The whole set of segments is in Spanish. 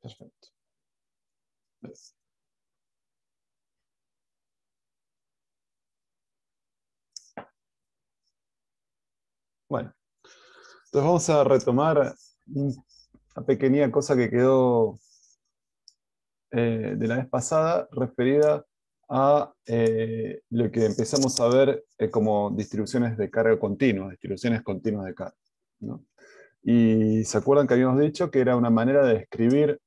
Perfecto. Bueno, entonces vamos a retomar una pequeña cosa que quedó de la vez pasada, referida a lo que empezamos a ver como distribuciones de carga continua, distribuciones continuas de carga, ¿no? Y se acuerdan que habíamos dicho que era una manera de describir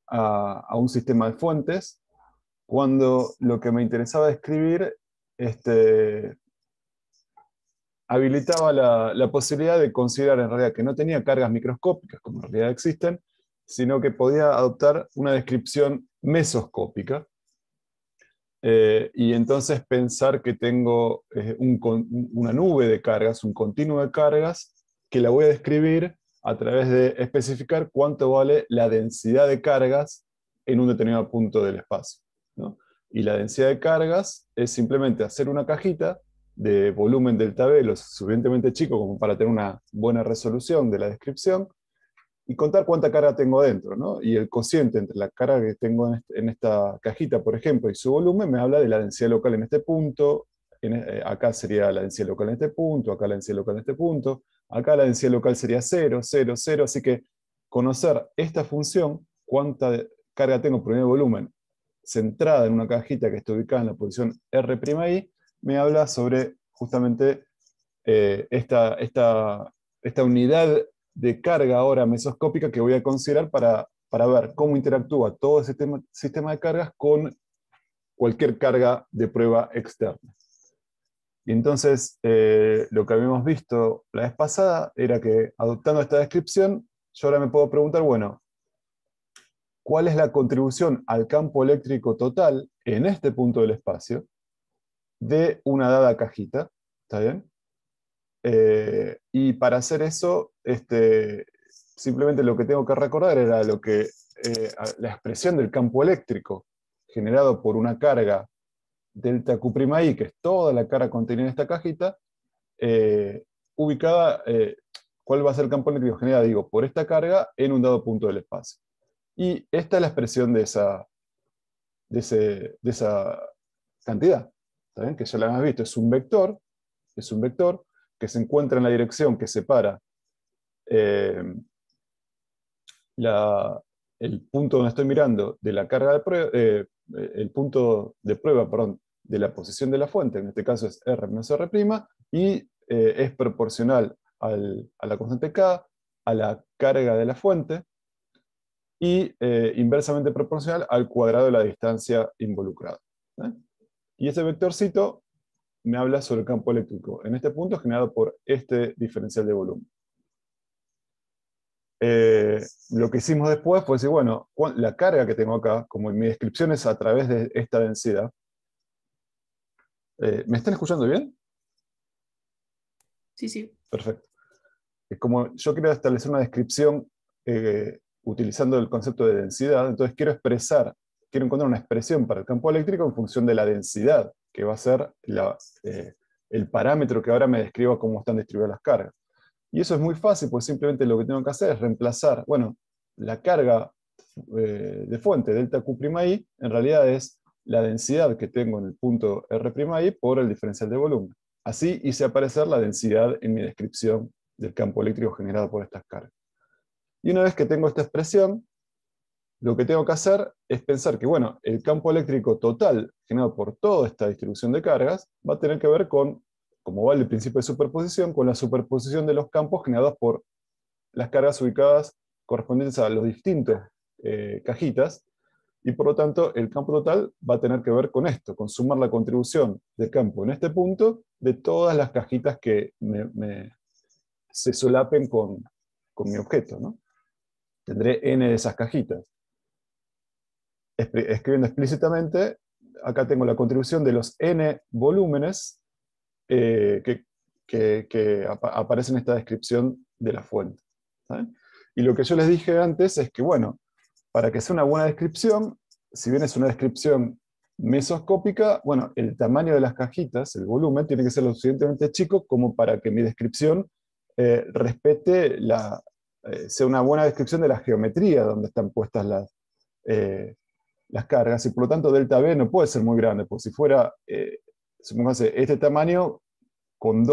a un sistema de fuentes, cuando lo que me interesaba describir habilitaba la posibilidad de considerar en realidad que no tenía cargas microscópicas, como en realidad existen, sino que podía adoptar una descripción mesoscópica. Y entonces pensar que tengo una nube de cargas, un continuo de cargas, que la voy a describir a través de especificar cuánto vale la densidad de cargas en un determinado punto del espacio, ¿no? Y la densidad de cargas es simplemente hacer una cajita de volumen delta V lo suficientemente chico como para tener una buena resolución de la descripción, y contar cuánta carga tengo dentro, ¿no? Y el cociente entre la carga que tengo en esta cajita, por ejemplo, y su volumen me habla de la densidad local en este punto. Acá sería la densidad local en este punto, acá la densidad local en este punto, acá la densidad local sería 0, 0, 0, así que conocer esta función, cuánta carga tengo por unidad de volumen, centrada en una cajita que está ubicada en la posición R'I, me habla sobre justamente esta unidad de carga ahora mesoscópica que voy a considerar para ver cómo interactúa todo ese sistema de cargas con cualquier carga de prueba externa. Y entonces, lo que habíamos visto la vez pasada era que, adoptando esta descripción, yo ahora me puedo preguntar, bueno, ¿cuál es la contribución al campo eléctrico total en este punto del espacio de una dada cajita? ¿Está bien? Y para hacer eso, simplemente lo que tengo que recordar era la expresión del campo eléctrico generado por una carga delta Q'I, que es toda la carga contenida en esta cajita, ubicada, ¿cuál va a ser el campo eléctrico generado? Digo, por esta carga en un dado punto del espacio. Y esta es la expresión de esa cantidad, ¿está bien? Que ya la hemos visto, es un vector que se encuentra en la dirección que separa el punto donde estoy mirando de la carga de prueba, el punto de prueba, perdón, de la posición de la fuente, en este caso es R menos R', y es proporcional a la constante K, a la carga de la fuente, y inversamente proporcional al cuadrado de la distancia involucrada. Y ese vectorcito me habla sobre el campo eléctrico, en este punto generado por este diferencial de volumen. Lo que hicimos después fue decir, bueno, la carga que tengo acá, como en mi descripción es a través de esta densidad. ¿Me están escuchando bien? Sí, sí. Perfecto. Como yo quiero establecer una descripción utilizando el concepto de densidad, entonces quiero encontrar una expresión para el campo eléctrico en función de la densidad, que va a ser el parámetro que ahora me describa cómo están distribuidas las cargas. Y eso es muy fácil, pues simplemente lo que tengo que hacer es reemplazar, bueno, la carga de fuente, delta Q'I, en realidad es la densidad que tengo en el punto R'I por el diferencial de volumen. Así hice aparecer la densidad en mi descripción del campo eléctrico generado por estas cargas. Y una vez que tengo esta expresión, lo que tengo que hacer es pensar que, bueno, el campo eléctrico total generado por toda esta distribución de cargas va a tener que ver con, como vale el principio de superposición, con la superposición de los campos generados por las cargas ubicadas correspondientes a los distintos cajitas, y por lo tanto el campo total va a tener que ver con esto, con sumar la contribución de campo en este punto de todas las cajitas que se solapen con mi objeto, ¿no? Tendré n de esas cajitas. Escribiendo explícitamente, acá tengo la contribución de los n volúmenes que aparecen en esta descripción de la fuente. ¿Saben? Y lo que yo les dije antes es que, bueno, para que sea una buena descripción, si bien es una descripción mesoscópica, bueno, el tamaño de las cajitas, el volumen, tiene que ser lo suficientemente chico como para que mi descripción respete sea una buena descripción de la geometría donde están puestas las cargas, y por lo tanto delta B no puede ser muy grande, porque si fuera, supongamos, este tamaño, con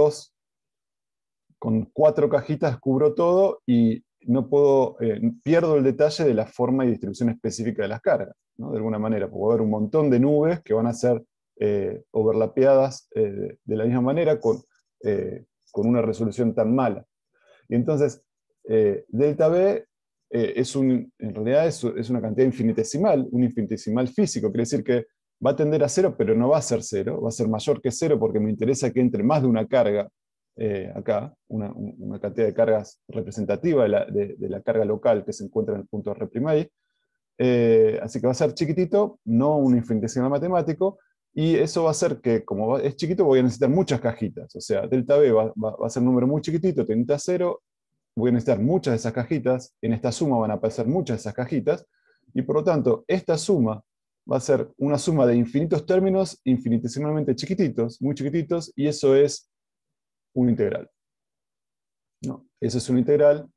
4 cajitas cubro todo y no puedo, pierdo el detalle de la forma y distribución específica de las cargas, ¿no? De alguna manera, porque va a haber un montón de nubes que van a ser overlapeadas de la misma manera con una resolución tan mala. Y entonces, delta B en realidad es una cantidad infinitesimal, un infinitesimal físico, quiere decir que va a tender a cero, pero no va a ser cero, va a ser mayor que cero porque me interesa que entre más de una carga acá, una cantidad de cargas representativa de la carga local que se encuentra en el punto R'. Así que va a ser chiquitito, no un infinitesimal matemático, y eso va a hacer que, como es chiquito, voy a necesitar muchas cajitas. O sea, delta B va a ser un número muy chiquitito, tendente a cero, voy a necesitar muchas de esas cajitas, en esta suma van a aparecer muchas de esas cajitas, y por lo tanto, esta suma va a ser una suma de infinitos términos infinitesimalmente chiquititos, muy chiquititos, y eso es un integral, ¿no? Eso es un integral,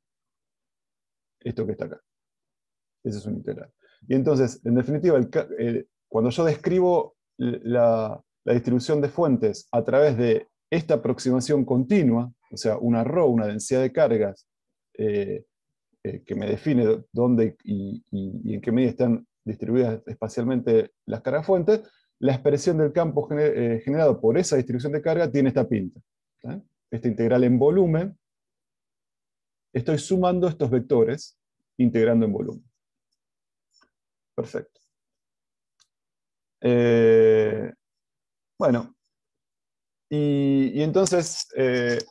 esto que está acá. Eso es un integral. Y entonces, en definitiva, cuando yo describo la distribución de fuentes a través de esta aproximación continua, o sea, una ρ, una densidad de cargas, que me define dónde y en qué medida están distribuidas espacialmente las cargas fuentes, la expresión del campo generado por esa distribución de carga tiene esta pinta. ¿Sí? Esta integral en volumen, estoy sumando estos vectores, integrando en volumen. Perfecto. Bueno, y entonces, este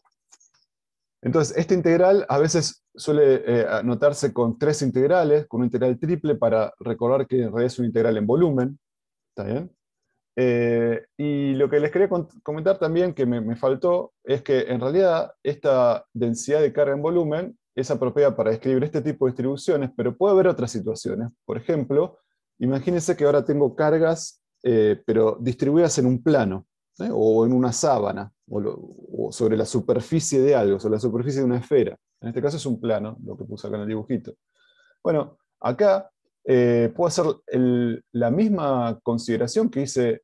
integral a veces suele anotarse con 3 integrales, con un integral triple para recordar que en realidad es un integral en volumen. ¿Está bien? Y lo que les quería comentar también, que me faltó, es que en realidad esta densidad de carga en volumen es apropiada para describir este tipo de distribuciones, pero puede haber otras situaciones. Por ejemplo, imagínense que ahora tengo cargas, pero distribuidas en un plano, o en una sábana, o sobre la superficie de algo, sobre la superficie de una esfera. En este caso es un plano, lo que puse acá en el dibujito. Bueno, acá puedo hacer la misma consideración que hice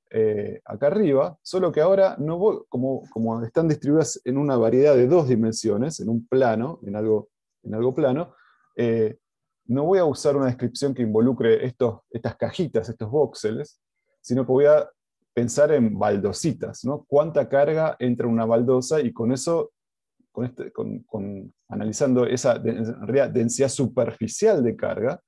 acá arriba, solo que ahora no voy, como están distribuidas en una variedad de 2 dimensiones, en un plano, en algo plano, no voy a usar una descripción que involucre estas cajitas, estos voxels, sino que voy a pensar en baldositas, ¿no? Cuánta carga entra en una baldosa, y con eso, analizando esa en realidad, densidad superficial de carga,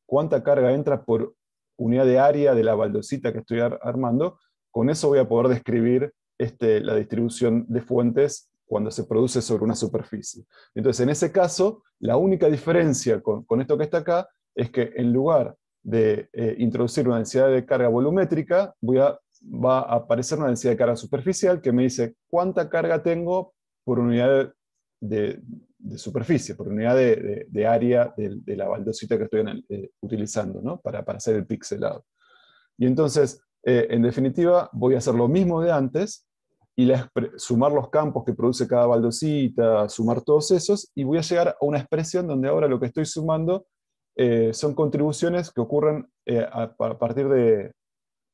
cuánta carga entra por unidad de área de la baldosita que estoy armando, con eso voy a poder describir la distribución de fuentes cuando se produce sobre una superficie. Entonces, en ese caso, la única diferencia con esto que está acá es que en lugar de introducir una densidad de carga volumétrica, va a aparecer una densidad de carga superficial que me dice cuánta carga tengo por unidad de superficie, por unidad de área de la baldosita que estoy utilizando, ¿no? para hacer el pixelado. Y entonces, en definitiva, voy a hacer lo mismo de antes, y sumar los campos que produce cada baldosita, sumar todos esos, y voy a llegar a una expresión donde ahora lo que estoy sumando son contribuciones que ocurren a partir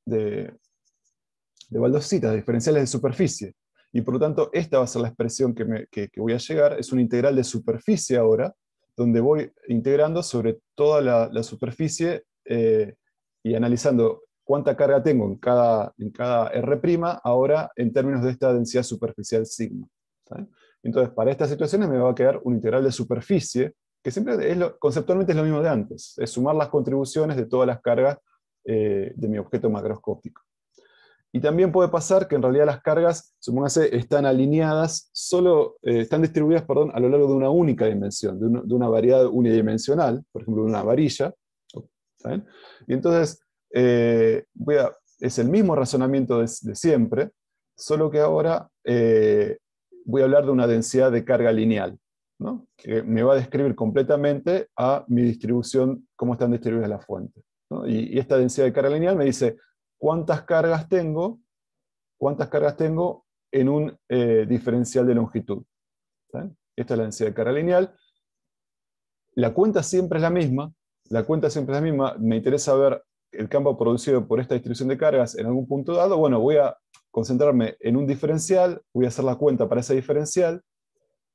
de baldositas, diferenciales de superficie. Y por lo tanto, esta va a ser la expresión que voy a llegar. Es una integral de superficie ahora, donde voy integrando sobre toda la superficie y analizando cuánta carga tengo en cada R', ahora en términos de esta densidad superficial sigma. ¿Sí? Entonces, para estas situaciones me va a quedar un integral de superficie, que siempre conceptualmente es lo mismo de antes, es sumar las contribuciones de todas las cargas de mi objeto macroscópico. Y también puede pasar que en realidad las cargas, supóngase, están alineadas, están distribuidas, perdón, a lo largo de una única dimensión, de una variedad unidimensional, por ejemplo, de una varilla. ¿Saben? Y entonces, es el mismo razonamiento de siempre, solo que ahora voy a hablar de una densidad de carga lineal, ¿no? Que me va a describir completamente a mi distribución, cómo están distribuidas las fuentes, ¿no? Y esta densidad de carga lineal me dice cuántas cargas tengo en un diferencial de longitud. ¿Sí? Esta es la densidad de carga lineal. la cuenta siempre es la misma, me interesa ver el campo producido por esta distribución de cargas en algún punto dado, bueno, voy a concentrarme en un diferencial, voy a hacer la cuenta para ese diferencial,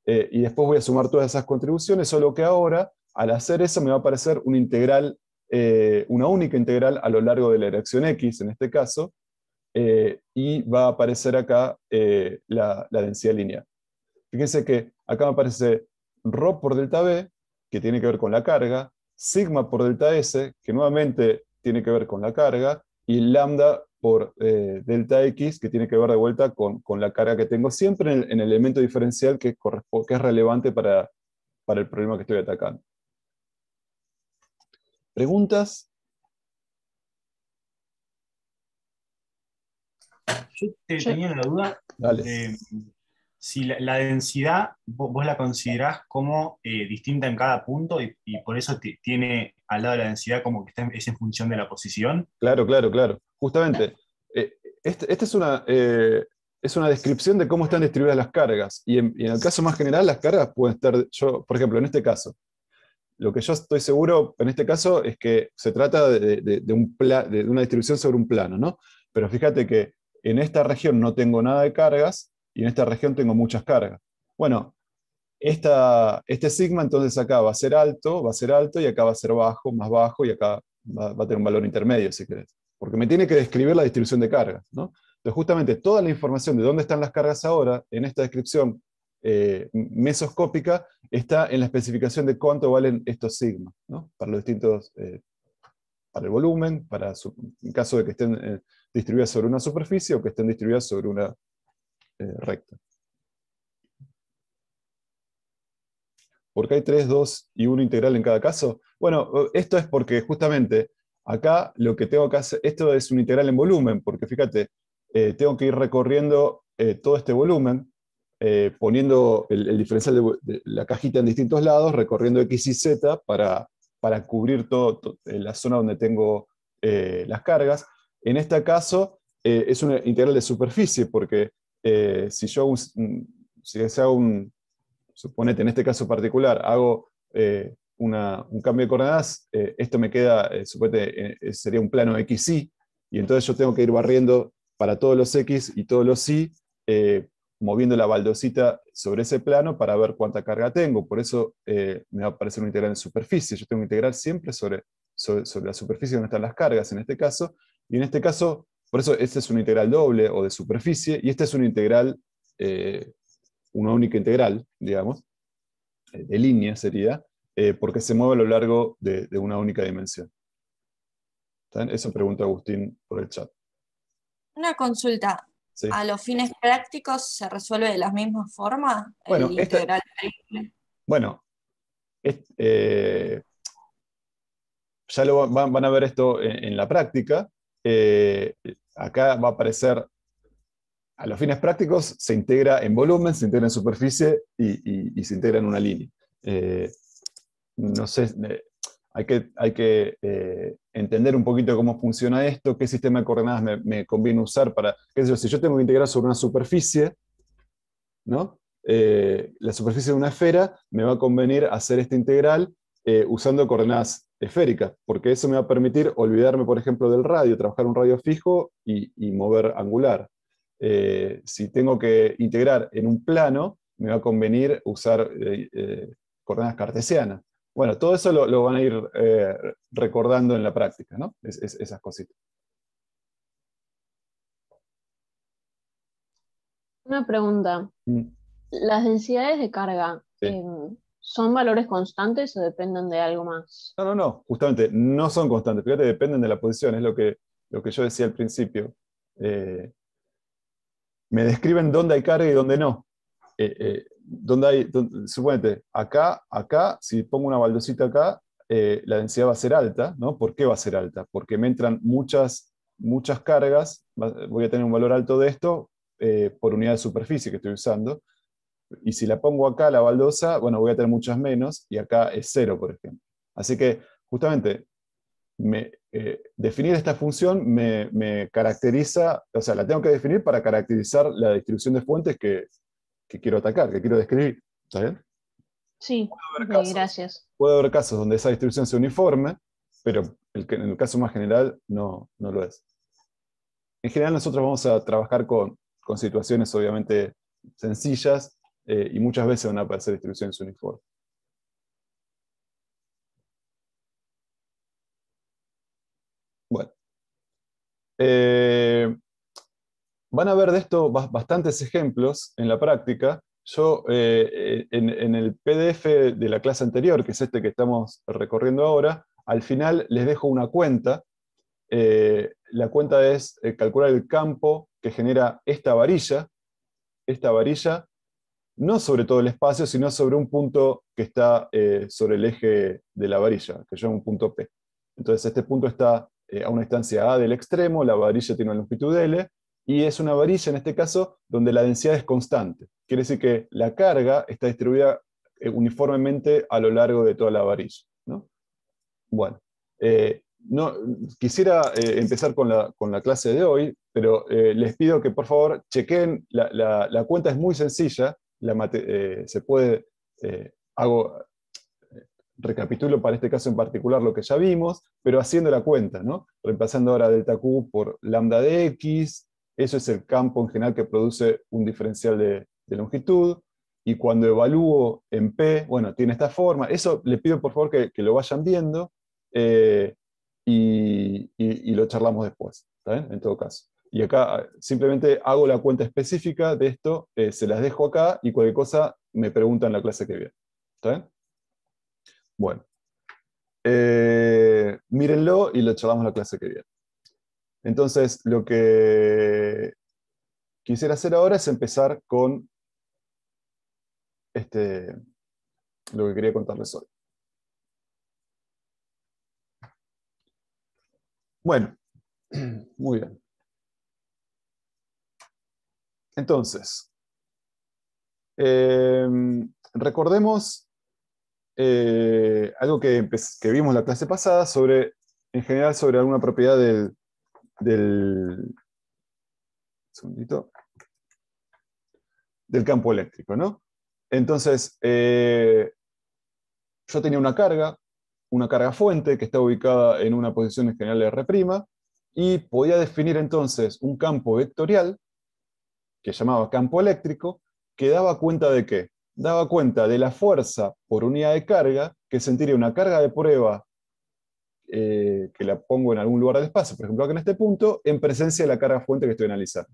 y después voy a sumar todas esas contribuciones, solo que ahora, al hacer eso, me va a aparecer una integral, una única integral a lo largo de la dirección X, en este caso, y va a aparecer acá la densidad lineal. Fíjense que acá me aparece ρ por delta B, que tiene que ver con la carga, sigma por delta S, que nuevamente tiene que ver con la carga, y lambda por delta X, que tiene que ver de vuelta con la carga que tengo siempre en el elemento diferencial que es relevante para el problema que estoy atacando. ¿Preguntas? Yo tenía la duda Dale. de si la densidad vos la considerás como distinta en cada punto y por eso tiene al lado de la densidad como que es en función de la posición. Claro, claro, claro. Justamente, esta es una descripción de cómo están distribuidas las cargas. Y en el caso más general, las cargas pueden estar, por ejemplo, en este caso, lo que yo estoy seguro en este caso es que se trata de una distribución sobre un plano, ¿no? Pero fíjate que en esta región no tengo nada de cargas y en esta región tengo muchas cargas. Bueno, este sigma entonces acá va a ser alto y acá va a ser bajo, más bajo y acá va a tener un valor intermedio, si querés. Porque me tiene que describir la distribución de cargas, ¿no? Entonces justamente toda la información de dónde están las cargas ahora, en esta descripción mesoscópica, está en la especificación de cuánto valen estos sigmas, ¿no? Para los distintos, para el volumen, en caso de que estén distribuidas sobre una superficie o que estén distribuidas sobre una recta. ¿Por qué hay 3, 2 y 1 integral en cada caso? Bueno, esto es porque justamente acá lo que tengo que hacer, esto es un integral en volumen, porque fíjate, tengo que ir recorriendo todo este volumen, poniendo el diferencial de la cajita en distintos lados, recorriendo X y Z para cubrir toda la zona donde tengo las cargas. En este caso, es una integral de superficie, porque si yo si se hago suponete en este caso particular, hago un cambio de coordenadas, esto me queda, suponete, sería un plano XY, y entonces yo tengo que ir barriendo para todos los X y todos los Y, moviendo la baldosita sobre ese plano para ver cuánta carga tengo. Por eso me va a aparecer un integral en superficie. Yo tengo que integrar siempre sobre la superficie donde están las cargas, en este caso, y en este caso, por eso este es un integral doble o de superficie, y este es un integral una única integral, digamos, de línea sería, porque se mueve a lo largo de una única dimensión. ¿Está? Eso pregunta Agustín por el chat. Una consulta. Sí. ¿A los fines prácticos se resuelve de la misma forma Bueno, el integral triple? Bueno, ya van a ver esto en la práctica. Acá va a aparecer, a los fines prácticos, se integra en volumen, se integra en superficie y se integra en una línea. No sé, hay que entender un poquito cómo funciona esto, qué sistema de coordenadas me conviene usar para, qué sé yo, si yo tengo que integrar sobre una superficie, ¿no? La superficie de una esfera, me va a convenir hacer esta integral usando coordenadas esféricas, porque eso me va a permitir olvidarme, por ejemplo, del radio, trabajar un radio fijo y mover angular. Si tengo que integrar en un plano, me va a convenir usar coordenadas cartesianas. Bueno, todo eso lo van a ir recordando en la práctica, ¿no? Esas cositas. Una pregunta. ¿Las densidades de carga Sí. son valores constantes o dependen de algo más? No, justamente no son constantes, fíjate, dependen de la posición, es lo que yo decía al principio. Me describen dónde hay carga y dónde no. Suponete, acá, si pongo una baldosita acá, la densidad va a ser alta, ¿no? ¿Por qué va a ser alta? Porque me entran muchas cargas, voy a tener un valor alto de esto por unidad de superficie que estoy usando, y si la pongo acá, la baldosa, bueno, voy a tener muchas menos, y acá es 0, por ejemplo. Así que, justamente, definir esta función me caracteriza, o sea, la tengo que definir para caracterizar la distribución de fuentes que quiero atacar, que quiero describir. ¿Está bien? Sí, haber ok, casos, gracias. puede haber casos donde esa distribución sea uniforme, pero en el caso más general no lo es. En general nosotros vamos a trabajar con situaciones obviamente sencillas y muchas veces van a aparecer distribuciones uniformes. Bueno. Van a ver de esto bastantes ejemplos en la práctica. Yo en el PDF de la clase anterior, que es este que estamos recorriendo ahora, al final les dejo una cuenta. La cuenta es calcular el campo que genera esta varilla, no sobre todo el espacio, sino sobre un punto que está sobre el eje de la varilla, que yo llamo un punto P. Entonces este punto está a una distancia A del extremo, la varilla tiene una longitud L, y es una varilla, en este caso, donde la densidad es constante. Quiere decir que la carga está distribuida uniformemente a lo largo de toda la varilla, ¿no? Bueno, no, quisiera empezar con la clase de hoy, pero les pido que por favor chequen, la cuenta es muy sencilla, se puede, recapitulo para este caso en particular lo que ya vimos, pero haciendo la cuenta, ¿no? Reemplazando ahora delta Q por lambda de X, eso es el campo en general que produce un diferencial de longitud, y cuando evalúo en P, bueno, tiene esta forma, eso les pido por favor que lo vayan viendo, y lo charlamos después, ¿está bien? En todo caso. Y acá simplemente hago la cuenta específica de esto, se las dejo acá, y cualquier cosa me preguntan en la clase que viene. ¿Está bien? Bueno, mírenlo y lo charlamos la clase que viene. Entonces, lo que quisiera hacer ahora es empezar con lo que quería contarles hoy. Bueno, muy bien. Entonces, recordemos algo que vimos la clase pasada en general sobre alguna propiedad segundito, del campo eléctrico, ¿no? Entonces, yo tenía una carga fuente que está ubicada en una posición en general R', y podía definir entonces un campo vectorial que llamaba campo eléctrico, que daba cuenta de ¿qué? Daba cuenta de la fuerza por unidad de carga que sentiría una carga de prueba que la pongo en algún lugar del espacio, por ejemplo acá en este punto, en presencia de la carga fuente que estoy analizando.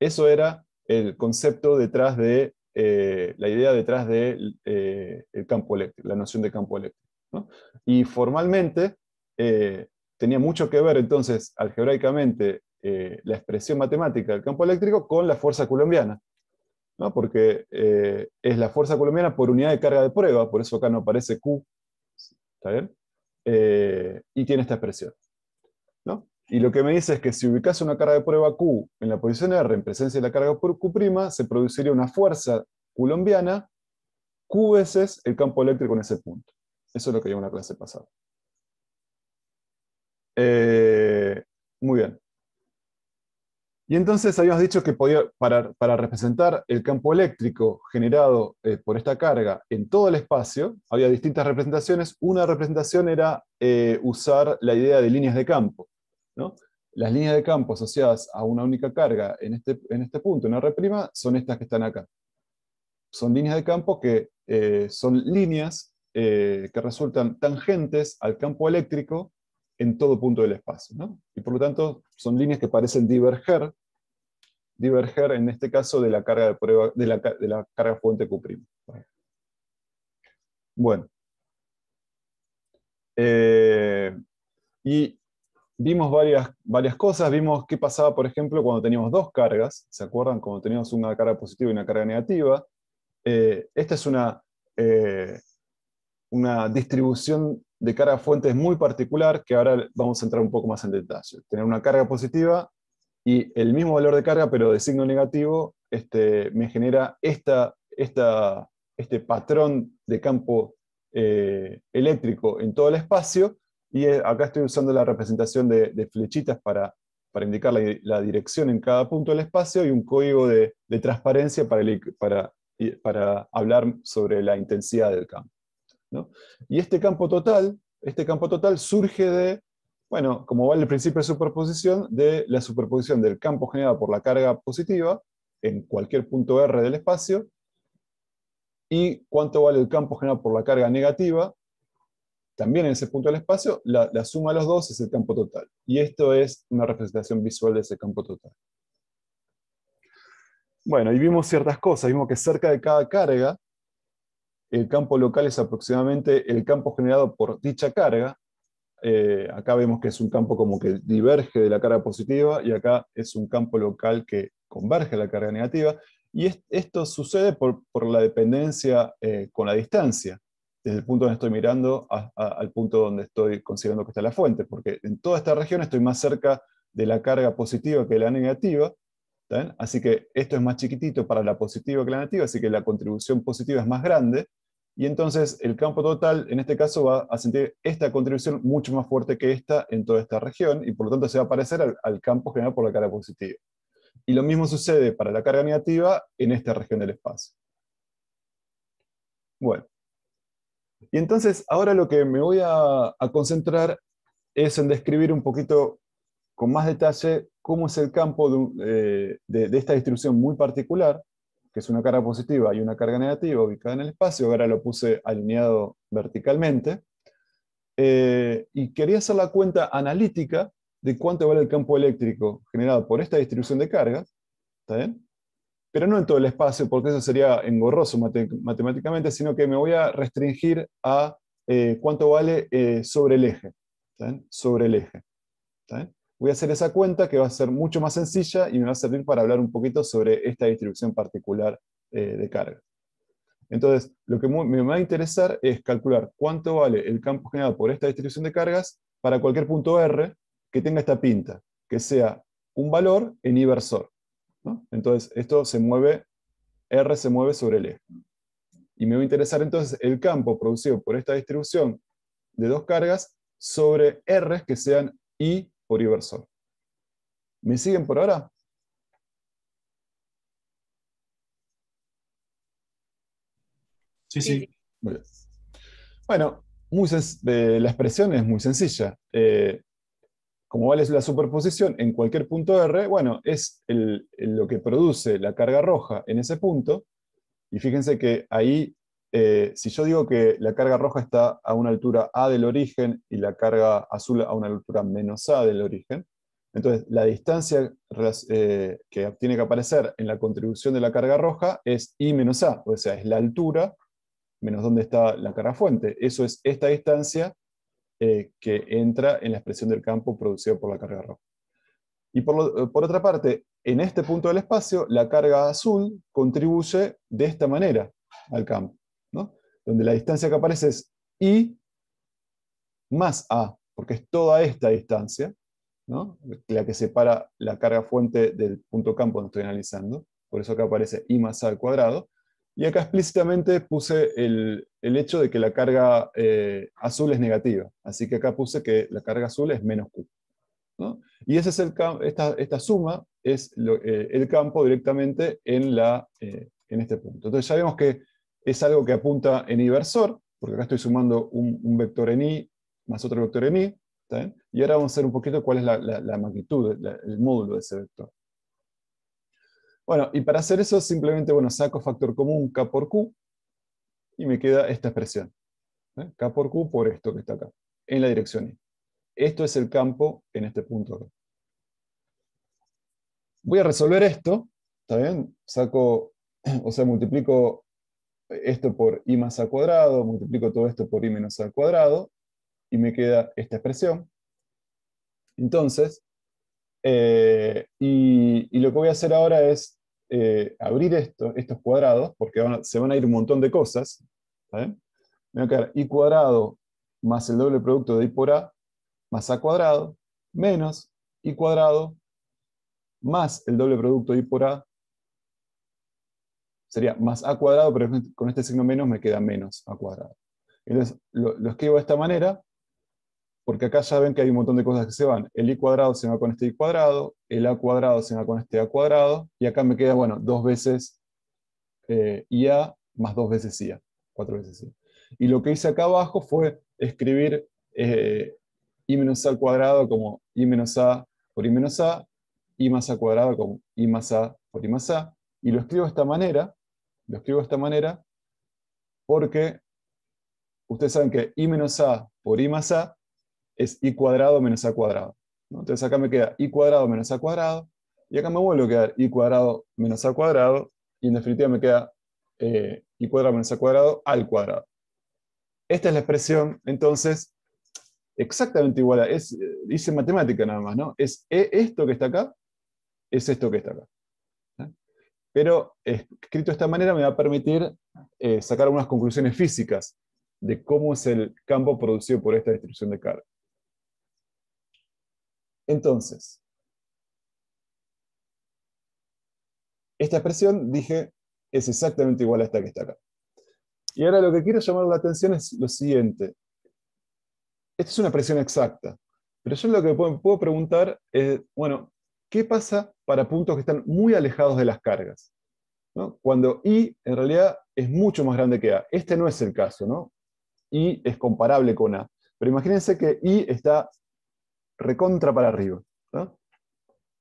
Eso era el concepto detrás de, la idea detrás del campo eléctrico, la noción de campo eléctrico, ¿no? Y formalmente tenía mucho que ver entonces algebraicamente la expresión matemática del campo eléctrico con la fuerza coulombiana, ¿no? Porque es la fuerza coulombiana por unidad de carga de prueba, por eso acá no aparece Q, ¿está bien? Y tiene esta expresión, ¿no? Y lo que me dice es que si ubicas una carga de prueba Q en la posición R en presencia de la carga por Q', se produciría una fuerza coulombiana Q veces el campo eléctrico en ese punto. Eso es lo que vimos en la clase pasada. Muy bien. Y entonces habíamos dicho que para representar el campo eléctrico generado por esta carga en todo el espacio, había distintas representaciones. Una representación era usar la idea de líneas de campo, ¿no? Las líneas de campo asociadas a una única carga en este punto, en R', son estas que están acá. Son líneas de campo que son líneas que resultan tangentes al campo eléctrico en todo punto del espacio, ¿no? Y por lo tanto son líneas que parecen diverger en este caso de la carga de prueba, de la carga fuente Q'. Bueno. Y vimos varias cosas. Vimos qué pasaba, por ejemplo, cuando teníamos dos cargas. ¿Se acuerdan? Cuando teníamos una carga positiva y una carga negativa. Esta es una distribución de carga fuentes muy particular que ahora vamos a entrar un poco más en detalle. Tener una carga positiva y el mismo valor de carga, pero de signo negativo, me genera este patrón de campo eléctrico en todo el espacio, y acá estoy usando la representación de flechitas para indicar la dirección en cada punto del espacio, y un código de transparencia para para hablar sobre la intensidad del campo, ¿no? Y este campo total surge de, bueno, como vale el principio de superposición, de la superposición del campo generado por la carga positiva en cualquier punto R del espacio, y cuánto vale el campo generado por la carga negativa, también en ese punto del espacio, la suma de los dos es el campo total. Y esto es una representación visual de ese campo total. Bueno, y vimos ciertas cosas. Vimos que cerca de cada carga, el campo local es aproximadamente el campo generado por dicha carga. Acá vemos que es un campo como que diverge de la carga positiva, y acá es un campo local que converge a la carga negativa. Y esto sucede por la dependencia con la distancia, desde el punto donde estoy mirando al punto donde estoy considerando que está la fuente, porque en toda esta región estoy más cerca de la carga positiva que de la negativa. ¿Bien? Así que esto es más chiquitito para la positiva que la negativa, así que la contribución positiva es más grande, y entonces el campo total, en este caso, va a sentir esta contribución mucho más fuerte que esta en toda esta región, y por lo tanto se va a parecer al campo generado por la carga positiva. Y lo mismo sucede para la carga negativa en esta región del espacio. Bueno, y entonces ahora lo que me voy a concentrar es en describir un poquito con más detalle cómo es el campo de esta distribución muy particular, que es una carga positiva y una carga negativa ubicada en el espacio. Ahora lo puse alineado verticalmente. Y quería hacer la cuenta analítica de cuánto vale el campo eléctrico generado por esta distribución de cargas, ¿está bien? Pero no en todo el espacio, porque eso sería engorroso matemáticamente, sino que me voy a restringir a cuánto vale sobre el eje, ¿está bien? Sobre el eje, ¿está bien? Voy a hacer esa cuenta, que va a ser mucho más sencilla y me va a servir para hablar un poquito sobre esta distribución particular de carga. Entonces, lo que me va a interesar es calcular cuánto vale el campo generado por esta distribución de cargas para cualquier punto R que tenga esta pinta, que sea un valor en inversor, ¿no? Entonces, esto se mueve, R se mueve sobre el eje. Y me va a interesar entonces el campo producido por esta distribución de dos cargas sobre R que sean I por inversor. ¿Me siguen por ahora? Sí, sí. Muy bien. Bueno, la expresión es muy sencilla. Como vale la superposición en cualquier punto R, bueno, es lo que produce la carga roja en ese punto. Y fíjense que ahí, si yo digo que la carga roja está a una altura A del origen y la carga azul a una altura menos A del origen, entonces la distancia que tiene que aparecer en la contribución de la carga roja es I menos A, o sea, es la altura menos dónde está la carga fuente. Eso es esta distancia que entra en la expresión del campo producido por la carga roja. Y por otra parte, en este punto del espacio, la carga azul contribuye de esta manera al campo, ¿no? Donde la distancia que aparece es I más A, porque es toda esta distancia, ¿no? La que separa la carga fuente del punto campo donde estoy analizando. Por eso acá aparece I más A al cuadrado. Y acá explícitamente puse el hecho de que la carga azul es negativa. Así que acá puse que la carga azul es menos Q, ¿no? Y ese es esta suma es el campo directamente en este punto. Entonces ya vemos que es algo que apunta en inversor, porque acá estoy sumando un vector en I más otro vector en I. ¿Está bien? Y ahora vamos a ver un poquito cuál es la magnitud, el módulo de ese vector. Bueno, y para hacer eso simplemente, bueno, saco factor común K por Q y me queda esta expresión. K por Q por esto que está acá, en la dirección I. Esto es el campo en este punto acá. Voy a resolver esto, ¿está bien? Saco, o sea, multiplico esto por I más A cuadrado, multiplico todo esto por I menos A al cuadrado, y me queda esta expresión. Entonces, y lo que voy a hacer ahora es abrir estos cuadrados, porque se van a ir un montón de cosas. ¿Está bien? Me va a quedar I cuadrado más el doble producto de I por A más A cuadrado, menos I cuadrado más el doble producto de I por A. Sería más A cuadrado, pero con este signo menos me queda menos A cuadrado. Entonces lo escribo de esta manera, porque acá ya ven que hay un montón de cosas que se van. El I cuadrado se va con este I cuadrado, el A cuadrado se va con este A cuadrado, y acá me queda, bueno, dos veces IA más 2 veces IA, 4 veces IA. Y lo que hice acá abajo fue escribir I menos A al cuadrado como I menos A por I menos A, I más A cuadrado como I más A por I más A, y lo escribo de esta manera porque ustedes saben que I menos A por I más A es I cuadrado menos A cuadrado, ¿no? Entonces acá me queda I cuadrado menos A cuadrado, y acá me vuelve a quedar I cuadrado menos A cuadrado, y en definitiva me queda I cuadrado menos A cuadrado al cuadrado. Esta es la expresión, entonces, exactamente igual dice matemática nada más, ¿no? Es esto que está acá, es esto que está acá. Pero escrito de esta manera me va a permitir sacar algunas conclusiones físicas de cómo es el campo producido por esta distribución de carga. Entonces, esta expresión, dije, es exactamente igual a esta que está acá. Y ahora lo que quiero llamar la atención es lo siguiente. Esta es una expresión exacta, pero yo lo que puedo preguntar es, bueno, ¿qué pasa para puntos que están muy alejados de las cargas? ¿No? Cuando I en realidad es mucho más grande que A. Este no es el caso, ¿no? I es comparable con A. Pero imagínense que I está recontra para arriba, ¿no?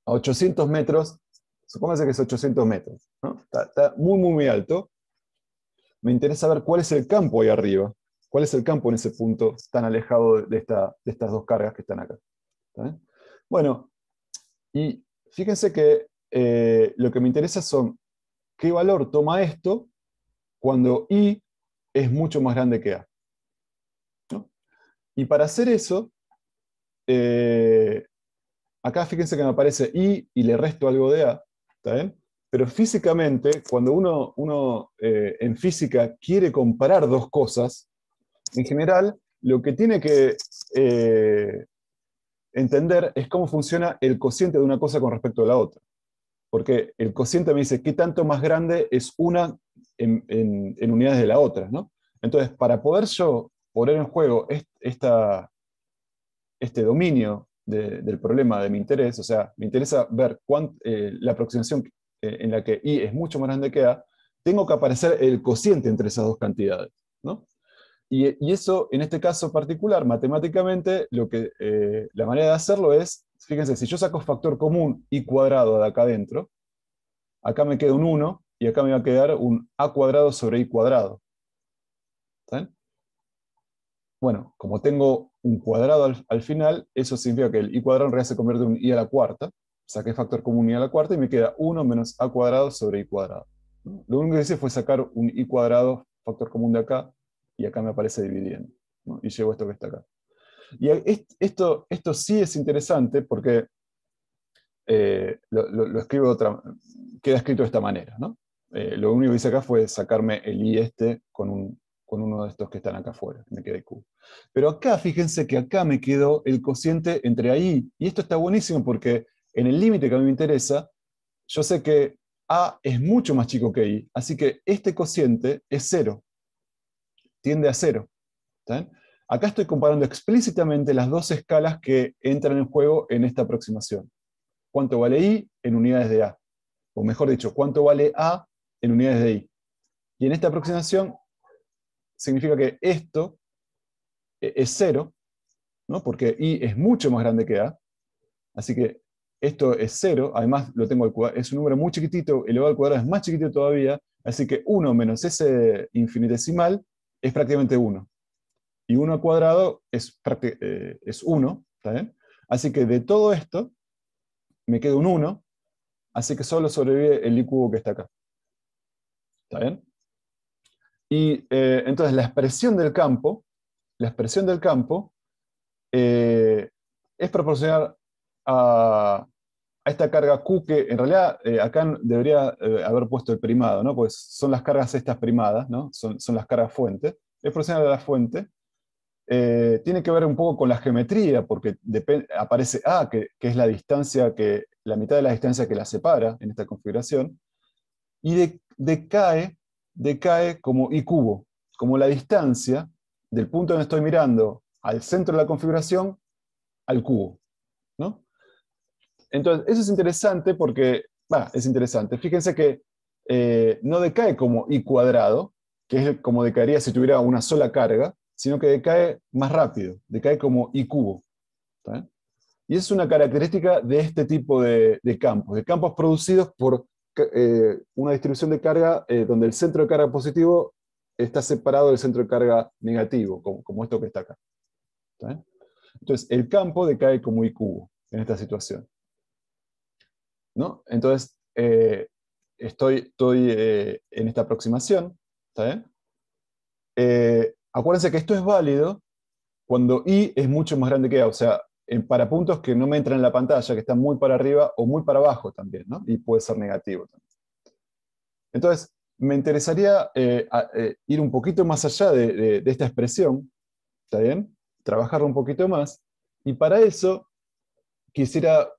A 800 metros, supóngase que es 800 metros, ¿no? Está muy, muy, muy alto. Me interesa ver cuál es el campo ahí arriba. ¿Cuál es el campo en ese punto tan alejado de estas dos cargas que están acá? ¿Está bien? Bueno, y fíjense que lo que me interesa son qué valor toma esto cuando I es mucho más grande que A, ¿no? Y para hacer eso, acá fíjense que me aparece I y le resto algo de A, ¿está bien? Pero físicamente, cuando uno en física quiere comparar dos cosas, en general, lo que tiene que entender es cómo funciona el cociente de una cosa con respecto a la otra. Porque el cociente me dice qué tanto más grande es una en unidades de la otra, ¿no? Entonces, para poder yo poner en juego este dominio del problema de mi interés, o sea, me interesa ver la aproximación en la que I es mucho más grande que A, tengo que aparecer el cociente entre esas dos cantidades, ¿no? Y eso, en este caso particular, matemáticamente, la manera de hacerlo es, fíjense, si yo saco factor común I cuadrado de acá adentro, acá me queda un 1 y acá me va a quedar un A cuadrado sobre I cuadrado. ¿Está bien? Bueno, como tengo un cuadrado al final, eso significa que el I cuadrado en realidad se convierte en un I a la cuarta. Saqué factor común I a la cuarta y me queda 1 menos A cuadrado sobre I cuadrado, ¿no? Lo único que hice fue sacar un I cuadrado, factor común de acá, y acá me aparece dividiendo, ¿no? Y llevo esto que está acá. Y esto sí es interesante porque lo escribo queda escrito de esta manera, ¿no? Lo único que hice acá fue sacarme el I con uno de estos que están acá afuera, me queda Q. Pero acá, fíjense que acá me quedó el cociente entre I, y esto está buenísimo porque en el límite que a mí me interesa, yo sé que A es mucho más chico que I, así que este cociente es 0, tiende a 0. ¿Está bien? Acá estoy comparando explícitamente las dos escalas que entran en juego en esta aproximación. ¿Cuánto vale I en unidades de A? O mejor dicho, ¿cuánto vale A en unidades de I? Y en esta aproximación significa que esto es 0, ¿no? Porque I es mucho más grande que A. Así que esto es 0. Además, es un número muy chiquitito, elevado al cuadrado es más chiquitito todavía. Así que 1 menos ese infinitesimal es prácticamente 1. Y 1 al cuadrado es 1. ¿Está bien? Así que de todo esto me queda un 1. Así que solo sobrevive el I cubo que está acá. ¿Está bien? Y entonces la expresión del campo es proporcional a esta carga Q, que en realidad acá debería haber puesto el primado, ¿no? Pues son las cargas estas primadas, ¿no? Son las cargas fuentes. Es proporcional a la fuente. Tiene que ver un poco con la geometría, porque aparece A, que es la distancia, la mitad de la distancia que la separa en esta configuración, y decae como I cubo, como la distancia del punto donde estoy mirando al centro de la configuración al cubo, ¿no? Entonces, eso es interesante porque, es interesante. Fíjense que no decae como I cuadrado, que es como decaería si tuviera una sola carga, sino que decae más rápido, decae como I cubo. ¿Está bien? Y es una característica de este tipo de campos producidos por una distribución de carga donde el centro de carga positivo está separado del centro de carga negativo, como esto que está acá. ¿Está bien? Entonces, el campo decae como I cubo en esta situación, ¿no? Entonces, estoy en esta aproximación, ¿está bien? Acuérdense que esto es válido cuando I es mucho más grande que A, o sea, para puntos que no me entran en la pantalla, que están muy para arriba o muy para abajo también, ¿no? Y puede ser negativo también. Entonces, me interesaría ir un poquito más allá de esta expresión, ¿está bien? Trabajarlo un poquito más, y para eso quisiera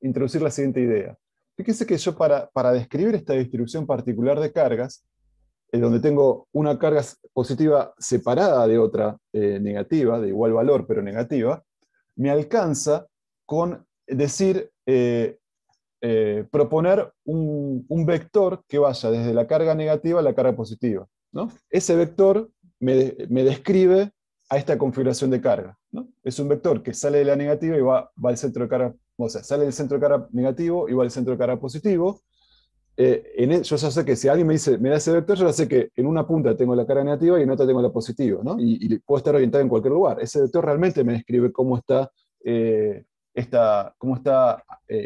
introducir la siguiente idea. Fíjense que yo para describir esta distribución particular de cargas, donde tengo una carga positiva separada de otra negativa, de igual valor pero negativa, me alcanza con decir, proponer un vector que vaya desde la carga negativa a la carga positiva, ¿no? Ese vector me describe a esta configuración de carga, ¿no? Es un vector que sale de la negativa y va al centro de carga, o sea, sale del centro de carga negativo y va al centro de carga positivo. Yo ya sé que si alguien me da ese vector, yo ya sé que en una punta tengo la carga negativa y en otra tengo la positiva, ¿no? Y puedo estar orientado en cualquier lugar. Ese vector realmente me describe cómo está,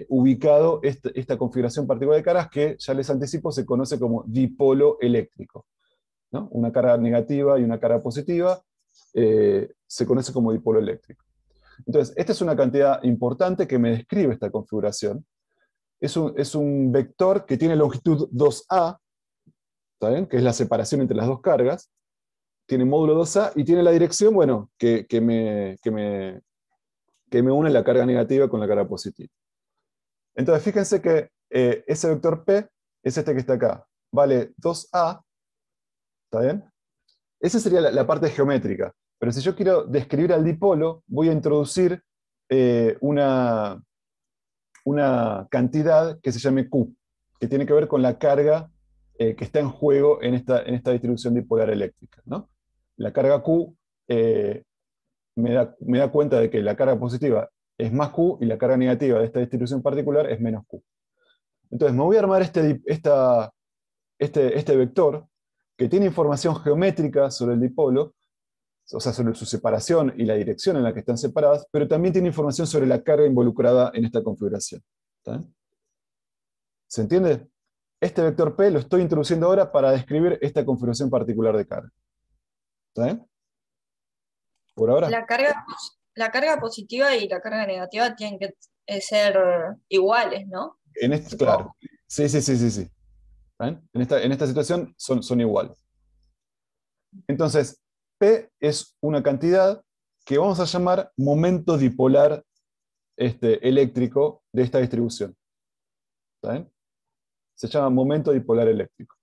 ubicado esta configuración particular de cargas que, ya les anticipo, se conoce como dipolo eléctrico, ¿no? Una carga negativa y una carga positiva se conoce como dipolo eléctrico. Entonces, esta es una cantidad importante que me describe esta configuración. Es un vector que tiene longitud 2A, ¿está bien? Que es la separación entre las dos cargas. Tiene módulo 2A y tiene la dirección, bueno, que me une la carga negativa con la carga positiva. Entonces, fíjense que ese vector P es este que está acá. Vale 2A, ¿está bien? Esa sería la parte geométrica. Pero si yo quiero describir al dipolo, voy a introducir una cantidad que se llame Q, que tiene que ver con la carga que está en juego en esta distribución dipolar eléctrica, ¿no? La carga Q me da cuenta de que la carga positiva es más Q y la carga negativa de esta distribución particular es menos Q. Entonces me voy a armar este vector que tiene información geométrica sobre el dipolo, o sea, sobre su separación y la dirección en la que están separadas, pero también tiene información sobre la carga involucrada en esta configuración. ¿Está bien? ¿Se entiende? Este vector P lo estoy introduciendo ahora para describir esta configuración particular de carga. ¿Está bien? ¿Por ahora? La carga positiva y la carga negativa tienen que ser iguales, ¿no? Claro. Sí. ¿Está bien? En esta situación son iguales. Entonces, P es una cantidad que vamos a llamar momento dipolar eléctrico de esta distribución. ¿Está bien? Se llama momento dipolar eléctrico.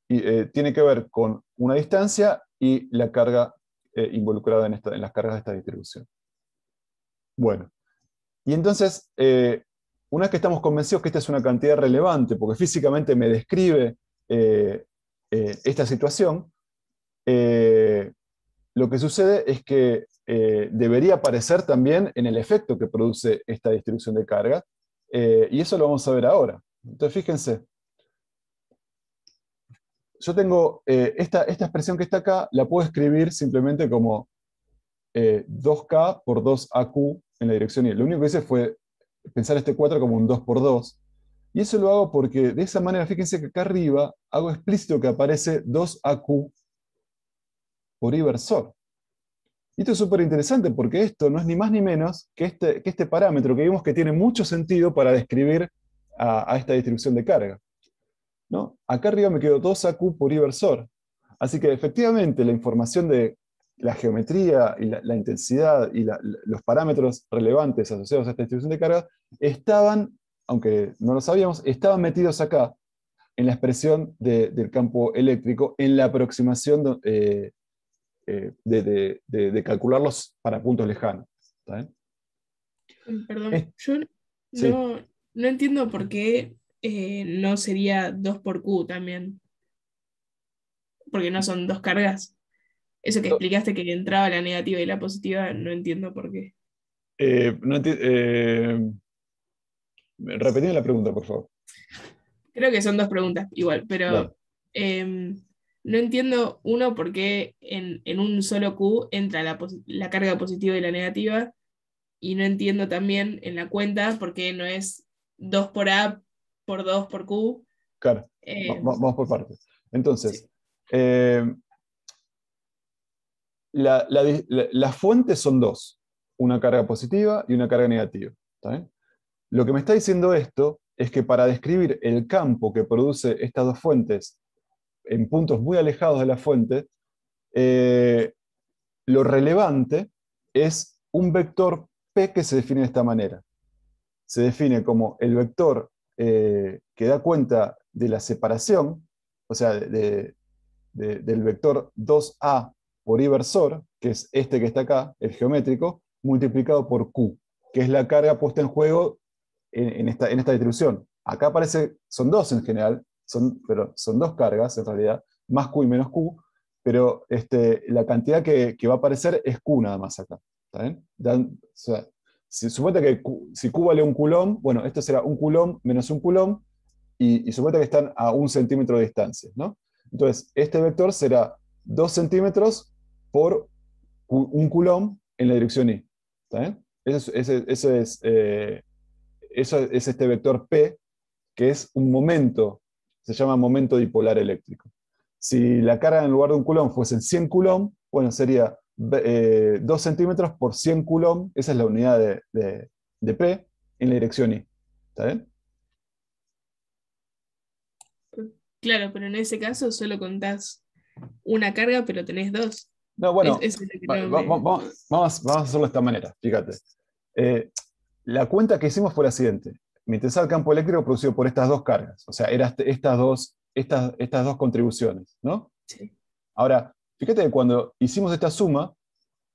Y tiene que ver con una distancia y la carga involucrada en las cargas de esta distribución. Bueno, y entonces, una vez que estamos convencidos que esta es una cantidad relevante, porque físicamente me describe esta situación, lo que sucede es que debería aparecer también en el efecto que produce esta distribución de carga, y eso lo vamos a ver ahora. Entonces, fíjense, yo tengo esta expresión que está acá, la puedo escribir simplemente como 2K por 2AQ en la dirección Y. Lo único que hice fue pensar este 4 como un 2 por 2. Y eso lo hago porque de esa manera, fíjense que acá arriba hago explícito que aparece 2AQ por I versor. Y esto es súper interesante porque esto no es ni más ni menos que este parámetro que vimos que tiene mucho sentido para describir a esta distribución de carga, ¿no? Acá arriba me quedo 2AQ por I versor. Así que efectivamente la información de la geometría y la intensidad y los parámetros relevantes asociados a esta distribución de carga estaban, aunque no lo sabíamos, estaban metidos acá en la expresión del campo eléctrico, en la aproximación de calcularlos para puntos lejanos. ¿Está bien? Perdón, yo Sí. no entiendo por qué no sería 2 por Q también, porque no son dos cargas. Eso que explicaste que entraba la negativa y la positiva, no entiendo por qué. No repetime la pregunta, por favor. Creo que son dos preguntas igual, pero Dale. no entiendo, uno, por qué en un solo Q entra la carga positiva y la negativa, y no entiendo también en la cuenta por qué no es 2 por A por 2 por Q. Claro, Eh, vamos por partes. Entonces, sí. las fuentes son dos, una carga positiva y una carga negativa. ¿Está bien? Lo que me está diciendo esto es que para describir el campo que produce estas dos fuentes en puntos muy alejados de la fuente, lo relevante es un vector P que se define de esta manera. Se define como el vector que da cuenta de la separación, o sea, del vector 2A por inversor, que es este que está acá, el geométrico, multiplicado por Q, que es la carga puesta en juego en esta distribución. Acá aparece, son dos en general, pero son dos cargas en realidad, más Q y menos Q, pero la cantidad que va a aparecer es Q nada más acá. ¿Está bien? O sea, suponete que si Q vale un coulomb, bueno, esto será un coulomb menos un coulomb, y suponete que están a 1 centímetro de distancia, ¿no? Entonces, este vector será 2 centímetros por un coulomb en la dirección y. ¿Está bien? Eso es este vector P, que es un momento, se llama momento dipolar eléctrico. Si la carga en lugar de un coulomb fuesen 100 coulomb, bueno, sería 2 centímetros por 100 coulomb, esa es la unidad de P en la dirección y. ¿Está bien? Claro, pero en ese caso solo contás una carga, pero tenés dos. No, bueno, Es lo que no me... vamos a hacerlo de esta manera, fíjate. La cuenta que hicimos fue la siguiente. Me interesaba el campo eléctrico producido por estas dos cargas, o sea, eran estas dos contribuciones, ¿no? Sí. Ahora, fíjate que cuando hicimos esta suma,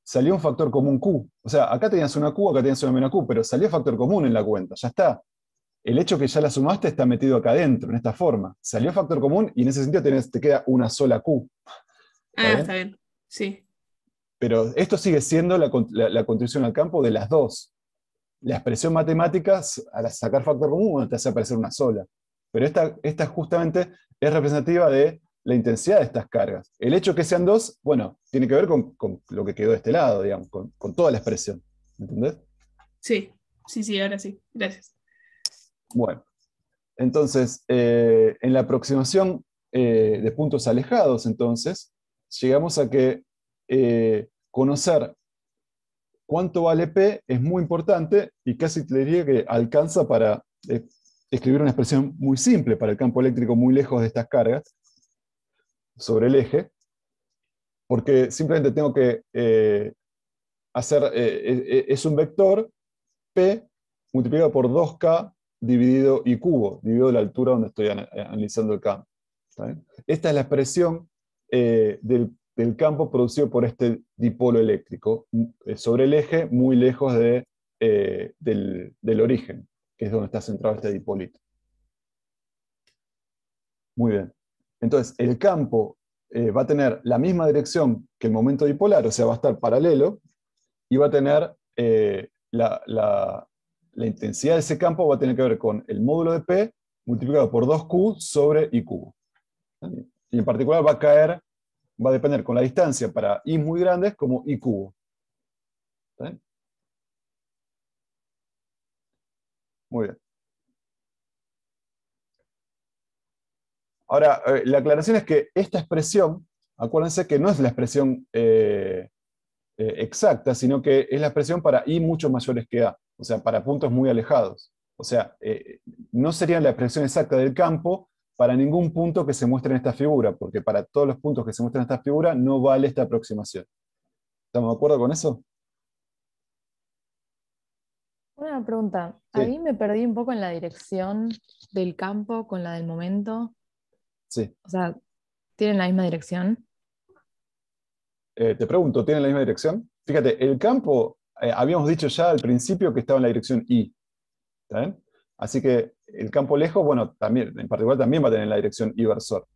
salió un factor común Q. O sea, acá tenías una Q, acá tenías una menos Q, pero salió factor común en la cuenta, ya está. El hecho que ya la sumaste está metido acá adentro, en esta forma. Salió factor común y en ese sentido te queda una sola Q. Está bien. Sí. Pero esto sigue siendo la contribución al campo de las dos. La expresión matemática, al sacar factor común, te hace aparecer una sola. Pero esta justamente es representativa de la intensidad de estas cargas. El hecho que sean dos, bueno, tiene que ver con lo que quedó de este lado, digamos, con toda la expresión. ¿Entendés? Sí, ahora sí. Gracias. Bueno, entonces, en la aproximación de puntos alejados, entonces, llegamos a que conocer cuánto vale P es muy importante y casi te diría que alcanza para escribir una expresión muy simple para el campo eléctrico muy lejos de estas cargas sobre el eje, porque simplemente tengo que hacer, es un vector P multiplicado por 2K dividido y cubo, dividido la altura donde estoy analizando el campo. Esta es la expresión del campo producido por este dipolo eléctrico sobre el eje, muy lejos del origen, que es donde está centrado este dipolito. Muy bien. Entonces, el campo va a tener la misma dirección que el momento dipolar, o sea, va a estar paralelo, y va a tener la intensidad de ese campo va a tener que ver con el módulo de P multiplicado por 2Q sobre I cubo. Y en particular va a depender con la distancia para I muy grandes como I cubo. ¿Está bien? Muy bien. Ahora, la aclaración es que esta expresión, acuérdense que no es la expresión exacta, sino que es la expresión para I mucho mayores que A, o sea, para puntos muy alejados. O sea, no sería la expresión exacta del campo para ningún punto que se muestre en esta figura, porque para todos los puntos que se muestran en esta figura no vale esta aproximación. ¿Estamos de acuerdo con eso? Una pregunta. Sí. Ahí me perdí un poco en la dirección del campo con la del momento. Sí. O sea, ¿tienen la misma dirección? Te pregunto, ¿tienen la misma dirección? Fíjate, el campo, habíamos dicho ya al principio que estaba en la dirección I. ¿Está bien? Así que el campo lejos, bueno, también, en particular también va a tener la dirección inversor.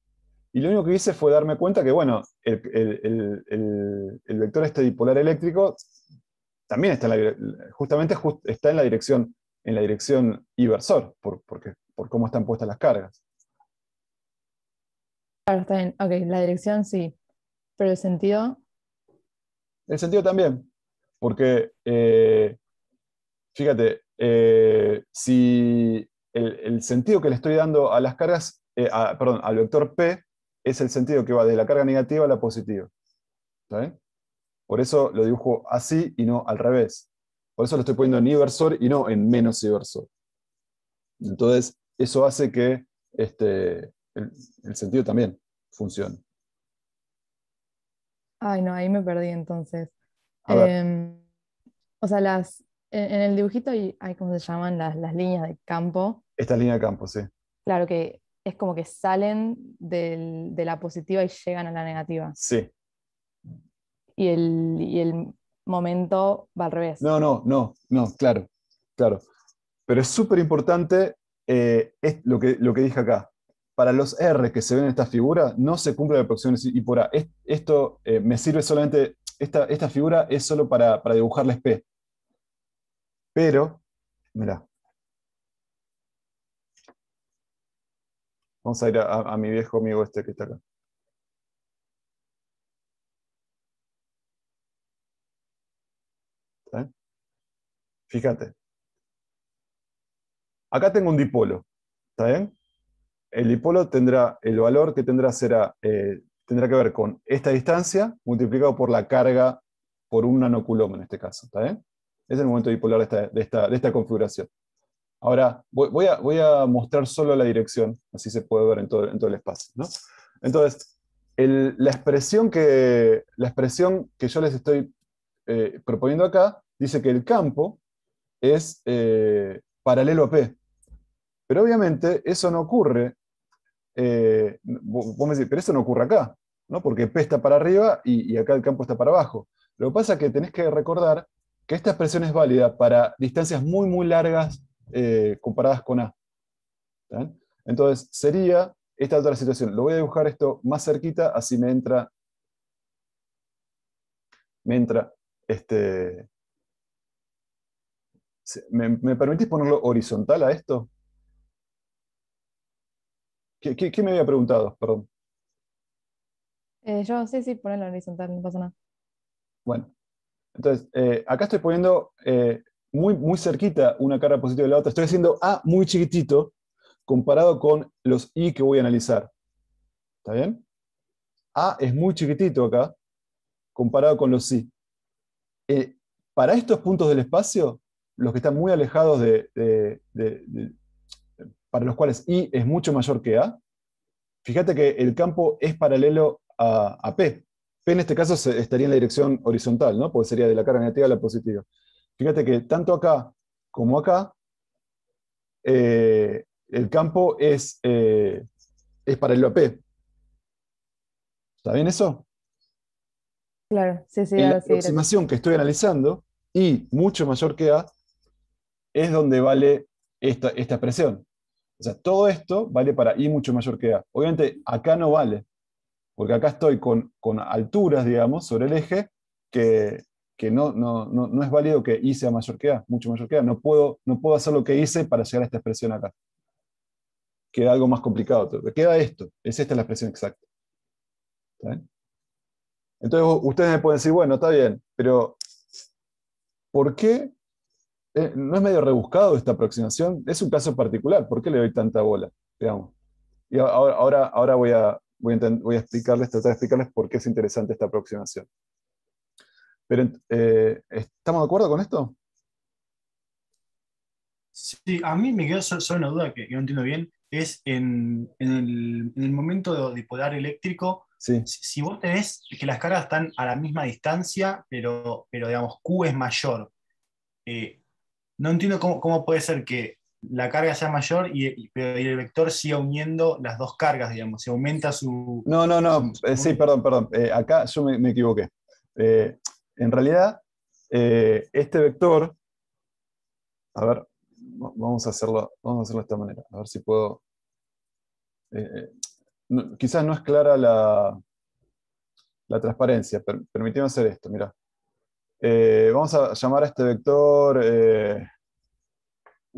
Y lo único que hice fue darme cuenta que, bueno, el vector este dipolar eléctrico también está está en la dirección inversor, por cómo están puestas las cargas. Claro, está bien. Ok, la dirección sí, pero el sentido, El sentido también, porque, fíjate, si el sentido que le estoy dando a las cargas, perdón, al vector P, es el sentido que va de la carga negativa a la positiva. ¿Está bien? Por eso lo dibujo así y no al revés. Por eso lo estoy poniendo en inversor y no en menos inversor. Entonces, eso hace que el sentido también funcione. ay no, ahí me perdí entonces. A ver, O sea, en el dibujito hay, ¿cómo se llaman? Las líneas de campo. esta línea de campo, sí. Claro que es como que salen de la positiva y llegan a la negativa. Sí. Y el momento va al revés. No, claro, claro. Pero es súper importante lo que dije acá. Para los R que se ven en esta figura, no se cumple la aproximación y por A. Esto me sirve solamente, esta figura es solo para dibujarles P. Pero, mirá. Vamos a ir a mi viejo amigo este que está acá. ¿Está bien? Fíjate. Acá tengo un dipolo. ¿Está bien? El dipolo tendrá, el valor que tendrá tendrá que ver con esta distancia multiplicado por la carga por un nanocoulomb en este caso. ¿Está bien? Ese es el momento dipolar de esta configuración. Ahora, voy a mostrar solo la dirección, así se puede ver en todo el espacio, ¿no? Entonces, la expresión que yo les estoy proponiendo acá dice que el campo es paralelo a P. Pero obviamente eso no ocurre. Vos me decís, pero eso no ocurre acá, ¿no? Porque P está para arriba y acá el campo está para abajo. Lo que pasa es que tenés que recordar que esta expresión es válida para distancias muy, muy largas comparadas con A. ¿Está bien? Entonces, sería esta otra situación. Lo voy a dibujar esto más cerquita, así me entra este... ¿Me permitís ponerlo horizontal a esto? ¿Qué me había preguntado? Perdón. Yo sí, ponerlo horizontal, no pasa nada. Bueno, entonces, acá estoy poniendo muy, muy cerquita una carga positiva de la otra. Estoy haciendo A muy chiquitito comparado con los I que voy a analizar. ¿Está bien? A es muy chiquitito acá comparado con los I. Para estos puntos del espacio, los que están muy alejados para los cuales I es mucho mayor que A, fíjate que el campo es paralelo a P. P en este caso estaría en la dirección horizontal, ¿no? Porque sería de la carga negativa a la positiva. Fíjate que tanto acá como acá, el campo es paralelo a P. ¿Está bien eso? Claro, sí, En la ahora sí. aproximación que estoy analizando, I mucho mayor que A, es donde vale esta expresión. O sea, todo esto vale para I mucho mayor que A. Obviamente acá no vale, porque acá estoy con alturas, digamos, sobre el eje, que no es válido que I sea mayor que A, mucho mayor que A. No puedo hacer lo que hice para llegar a esta expresión acá. Queda algo más complicado. Queda esto. Esta es la expresión exacta. ¿Está bien? Entonces ustedes me pueden decir, bueno, está bien, pero ¿por qué? ¿No es medio rebuscado esta aproximación? Es un caso particular. ¿Por qué le doy tanta bola? Digamos. Y ahora voy a explicarles, tratar de explicarles por qué es interesante esta aproximación. Pero, ¿estamos de acuerdo con esto? Sí, a mí me quedó solo una duda que no entiendo bien, es en el momento de dipolar eléctrico, Sí. si vos tenés que las cargas están a la misma distancia, pero digamos Q es mayor, no entiendo cómo puede ser que la carga sea mayor pero el vector siga uniendo las dos cargas, digamos, se aumenta su... No, sí, perdón. Acá yo me equivoqué. En realidad, este vector, a ver, vamos a hacerlo de esta manera. A ver si puedo... quizás no es clara la transparencia. Permíteme hacer esto, mirá. Vamos a llamar a este vector...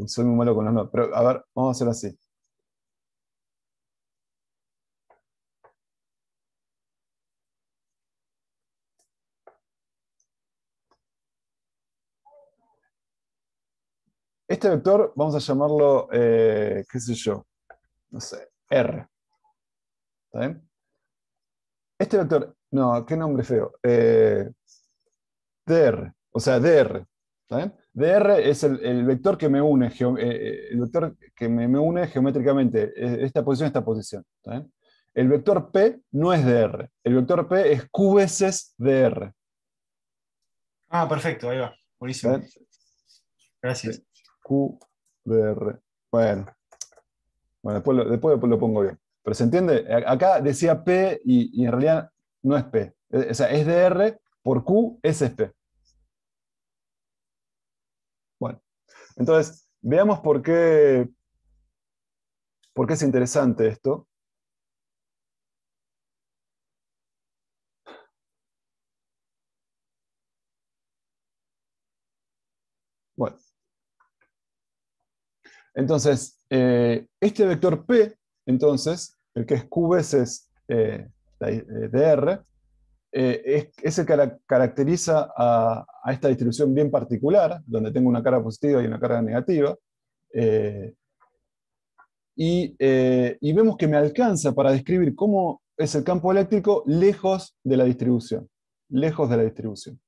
soy muy malo con los nombres, pero a ver, vamos a hacerlo así. Este vector vamos a llamarlo, qué sé yo, no sé, R. ¿Está bien? Este vector, no, qué nombre feo. DR, o sea, DR. ¿Está bien? DR es el vector que me une, el vector que me une geométricamente, esta posición, esta posición. ¿Está bien? El vector P no es DR. El vector P es Q veces DR. Ah, perfecto, ahí va. Buenísimo. ¿Está bien? Gracias. Q, DR. Bueno, después lo pongo bien. Pero ¿se entiende? Acá decía P y en realidad no es P. O sea, es DR por Q, ese es P. Bueno, entonces, veamos por qué es interesante esto. Bueno, entonces, este vector P, entonces, el que es Q veces DR, es el que caracteriza a esta distribución bien particular, donde tengo una carga positiva y una carga negativa. Y vemos que me alcanza para describir cómo es el campo eléctrico lejos de la distribución. Lejos de la distribución.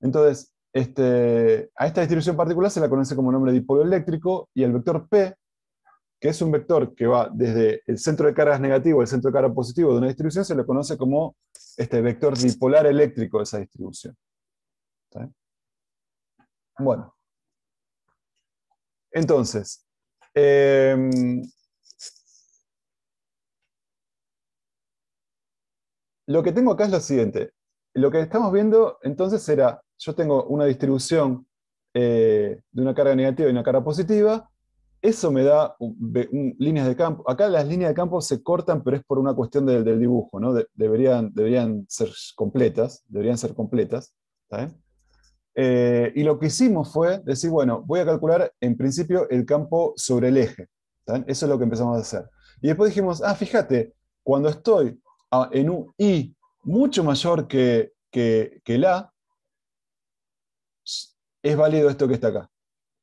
Entonces, a esta distribución particular se la conoce como nombre de dipolo eléctrico, y el vector P, que es un vector que va desde el centro de cargas negativo al centro de carga positivo de una distribución, se le conoce como este vector dipolar eléctrico de esa distribución. ¿Sí? Bueno. Entonces, lo que tengo acá es lo siguiente. Lo que estamos viendo entonces era, yo tengo una distribución de una carga negativa y una carga positiva. Eso me da líneas de campo. Acá las líneas de campo se cortan, pero es por una cuestión del dibujo, ¿no? Deberían ser completas. ¿Está bien? Y lo que hicimos fue decir, bueno, voy a calcular en principio el campo sobre el eje. ¿Está bien? Eso es lo que empezamos a hacer. Y después dijimos, fíjate, cuando estoy en un I mucho mayor que el A, es válido esto que está acá.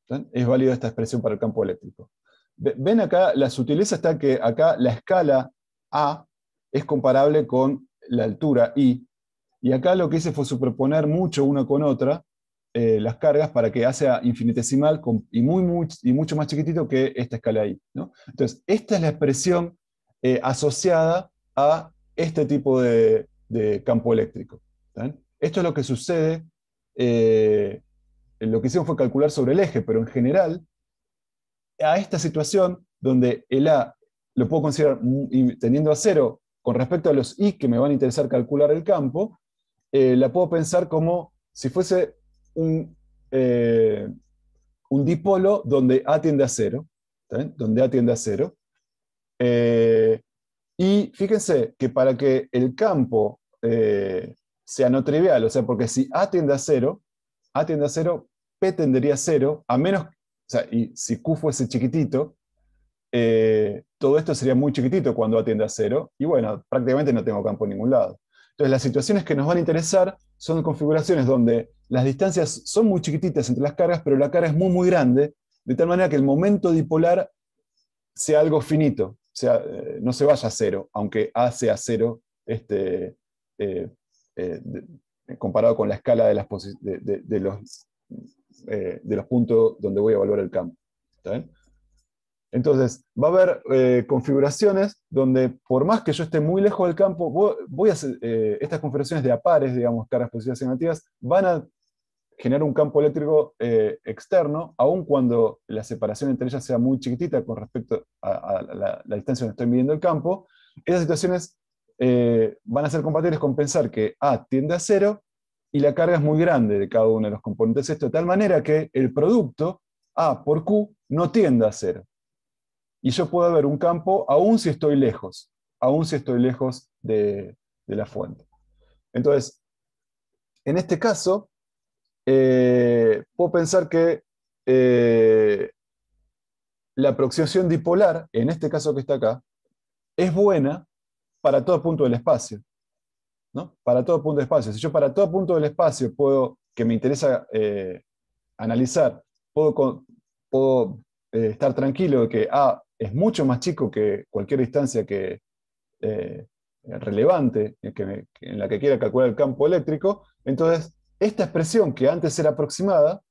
¿Sí? Es válido esta expresión para el campo eléctrico. Ven acá, la sutileza está que acá la escala A es comparable con la altura I, y acá lo que hice fue superponer mucho una con otra las cargas para que sea infinitesimal y mucho más chiquitito que esta escala I, ¿no? Entonces, esta es la expresión asociada a este tipo de campo eléctrico. ¿Sí? Esto es lo que sucede. Lo que hicimos fue calcular sobre el eje, pero en general, a esta situación donde el A lo puedo considerar teniendo a cero con respecto a los I que me van a interesar calcular el campo, la puedo pensar como si fuese un dipolo donde A tiende a cero. Donde A tiende a cero. Y fíjense que para que el campo sea no trivial, o sea, porque si A tiende a cero, P tendería a cero, a menos, o sea, y si Q fuese chiquitito, todo esto sería muy chiquitito cuando A tiende a cero, y bueno, prácticamente no tengo campo en ningún lado. Entonces, las situaciones que nos van a interesar son configuraciones donde las distancias son muy chiquititas entre las cargas, pero la carga es muy, muy grande, de tal manera que el momento dipolar sea algo finito, o sea, no se vaya a cero, aunque A sea cero, comparado con la escala de los puntos donde voy a evaluar el campo. ¿Está bien? Entonces, va a haber configuraciones donde, por más que yo esté muy lejos del campo, voy a hacer, estas configuraciones de a pares, digamos, cargas positivas y negativas, van a generar un campo eléctrico externo, aun cuando la separación entre ellas sea muy chiquitita con respecto a la distancia donde estoy midiendo el campo. Esas situaciones van a ser compatibles con pensar que A tiende a cero y la carga es muy grande de cada uno de los componentes. Esto de tal manera que el producto A por Q no tiende a 0. Y yo puedo ver un campo aún si estoy lejos, de la fuente. Entonces, en este caso, puedo pensar que la aproximación dipolar, en este caso que está acá, es buena para todo punto del espacio, ¿no? Para todo punto del espacio. Si yo para todo punto del espacio que me interesa analizar, puedo estar tranquilo de que A es mucho más chico que cualquier distancia relevante en la que quiera calcular el campo eléctrico, entonces esta expresión que antes era aproximada,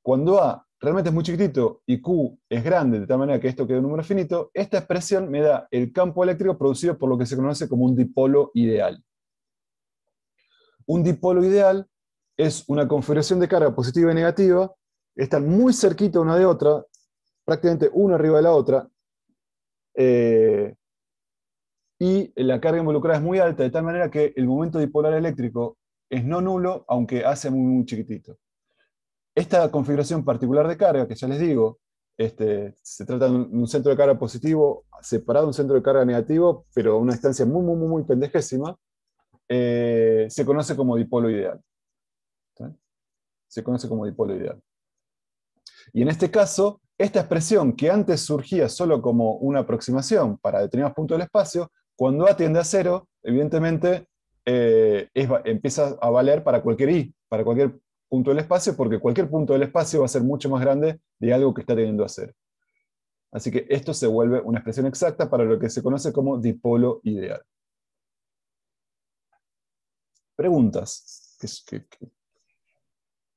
cuando A realmente es muy chiquitito y Q es grande, de tal manera que esto queda un número finito, esta expresión me da el campo eléctrico producido por lo que se conoce como un dipolo ideal. Un dipolo ideal es una configuración de carga positiva y negativa, están muy cerquita una de otra, prácticamente una arriba de la otra, y la carga involucrada es muy alta, de tal manera que el momento dipolar eléctrico es no nulo, aunque hace muy, muy chiquitito. Esta configuración particular de carga, que ya les digo, se trata de un centro de carga positivo separado de un centro de carga negativo, pero a una distancia muy, muy, muy, muy pendejésima, se conoce como dipolo ideal. ¿Sí? Se conoce como dipolo ideal. Y en este caso, esta expresión que antes surgía solo como una aproximación para determinados puntos del espacio, cuando A tiende a 0, evidentemente empieza a valer para cualquier I, para cualquier punto del espacio, porque cualquier punto del espacio va a ser mucho más grande de algo que está tendiendo a 0. Así que esto se vuelve una expresión exacta para lo que se conoce como dipolo ideal. ¿Preguntas?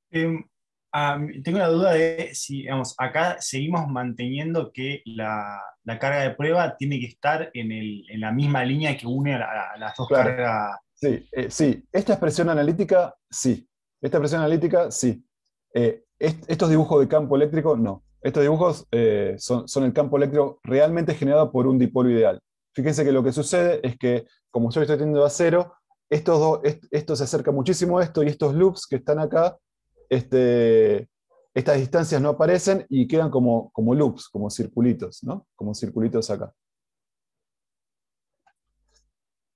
Tengo la duda de si, digamos, acá seguimos manteniendo que la carga de prueba tiene que estar en la misma línea que une a las dos Claro. cargas. Sí, sí. Esta expresión analítica, sí. Esta expresión analítica, sí. Estos dibujos de campo eléctrico, no. Estos dibujos son el campo eléctrico realmente generado por un dipolo ideal. Fíjense que lo que sucede es que, como yo estoy teniendo a 0, esto se acerca muchísimo a esto, y estos loops que están acá, estas distancias no aparecen y quedan como loops, como circulitos, ¿no? Como circulitos acá.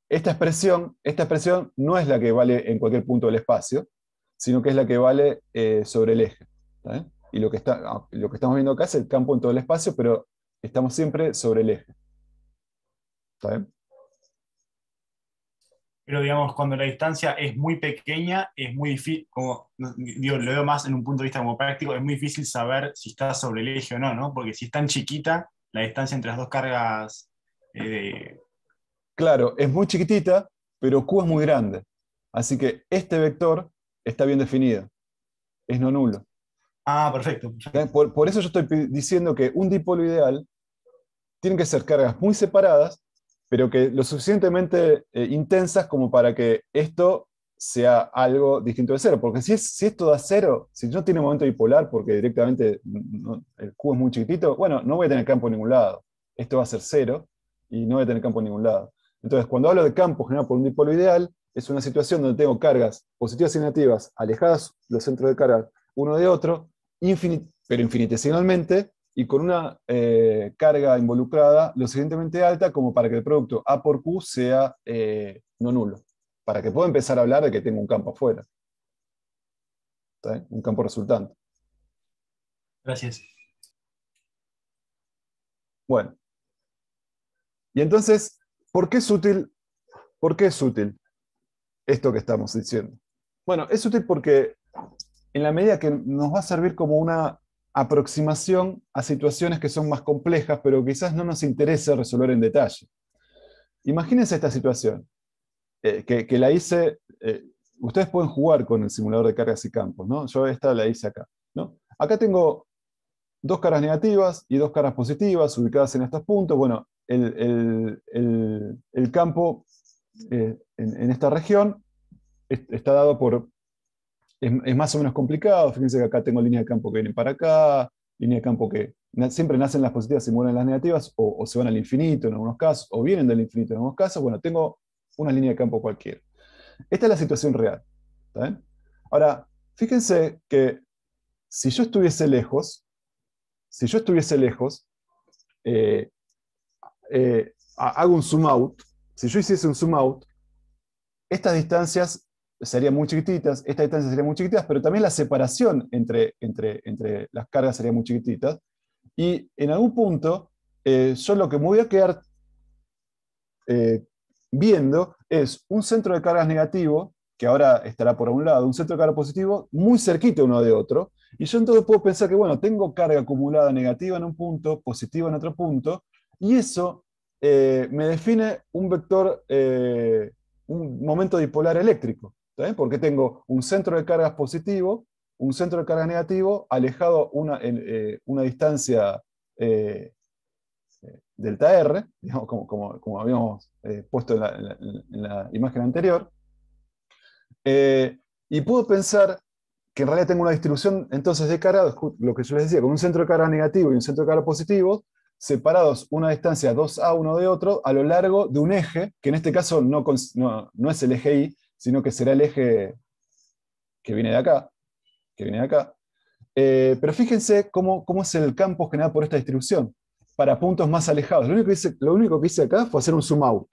Esta expresión no es la que vale en cualquier punto del espacio, sino que es la que vale sobre el eje. ¿Está bien? Y lo que estamos viendo acá es el campo en todo el espacio, pero estamos siempre sobre el eje. ¿Está bien? Pero digamos, cuando la distancia es muy pequeña, es muy difícil, como digo, lo veo más en un punto de vista como práctico, es muy difícil saber si está sobre el eje o no, ¿no? Porque si es tan chiquita, la distancia entre las dos cargas Claro, es muy chiquitita, pero Q es muy grande. Así que este vector está bien definido. Es no nulo. Perfecto. Por eso yo estoy diciendo que un dipolo ideal tiene que ser cargas muy separadas, pero que lo suficientemente intensas como para que esto sea algo distinto de 0. Porque si esto da 0, si no tiene momento dipolar, porque directamente el Q es muy chiquitito, bueno, no voy a tener campo en ningún lado. Esto va a ser 0 y no voy a tener campo en ningún lado. Entonces, cuando hablo de campo generado por un dipolo ideal, es una situación donde tengo cargas positivas y negativas alejadas los centros de carga uno de otro, pero infinitesimalmente, y con una carga involucrada lo suficientemente alta como para que el producto A por Q sea no nulo, para que pueda empezar a hablar de que tengo un campo afuera. ¿Está bien? Un campo resultante. Gracias. Bueno. Y entonces, ¿por qué es útil? ¿Por qué es útil esto que estamos diciendo? Bueno, es útil porque en la medida que nos va a servir como una aproximación a situaciones que son más complejas, pero quizás no nos interese resolver en detalle. Imagínense esta situación, que la hice, ustedes pueden jugar con el simulador de cargas y campos, ¿no? Yo esta la hice acá, ¿no? Acá tengo dos cargas negativas y dos cargas positivas ubicadas en estos puntos. Bueno, el campo en esta región está dado por... Es más o menos complicado. Fíjense que acá tengo líneas de campo que vienen para acá, líneas de campo que siempre nacen las positivas y mueren las negativas, o se van al infinito en algunos casos, o vienen del infinito en algunos casos. Bueno, tengo una línea de campo cualquiera. Esta es la situación real. ¿Está bien? Ahora, fíjense que si yo estuviese lejos, hago un zoom out. Si yo hiciese un zoom out, estas distancias serían muy chiquititas, estas distancias serían muy chiquititas, pero también la separación entre las cargas sería muy chiquititas. Y en algún punto, yo lo que me voy a quedar viendo es un centro de cargas negativo, que ahora estará por un lado, un centro de carga positivo, muy cerquita uno de otro. Y yo entonces puedo pensar que, bueno, tengo carga acumulada negativa en un punto, positiva en otro punto, y eso me define un vector, un momento dipolar eléctrico. ¿Está bien? Porque tengo un centro de cargas positivo, un centro de carga negativo, alejado una distancia delta R, digamos, como habíamos puesto en la imagen anterior. Y puedo pensar que en realidad tengo una distribución entonces de carga, lo que yo les decía, con un centro de carga negativo y un centro de carga positivo, separados una distancia 2A uno de otro a lo largo de un eje, que en este caso no es el eje Y, sino que será el eje que viene de acá. Pero fíjense cómo es el campo generado por esta distribución para puntos más alejados. Lo único que hice acá fue hacer un zoom out.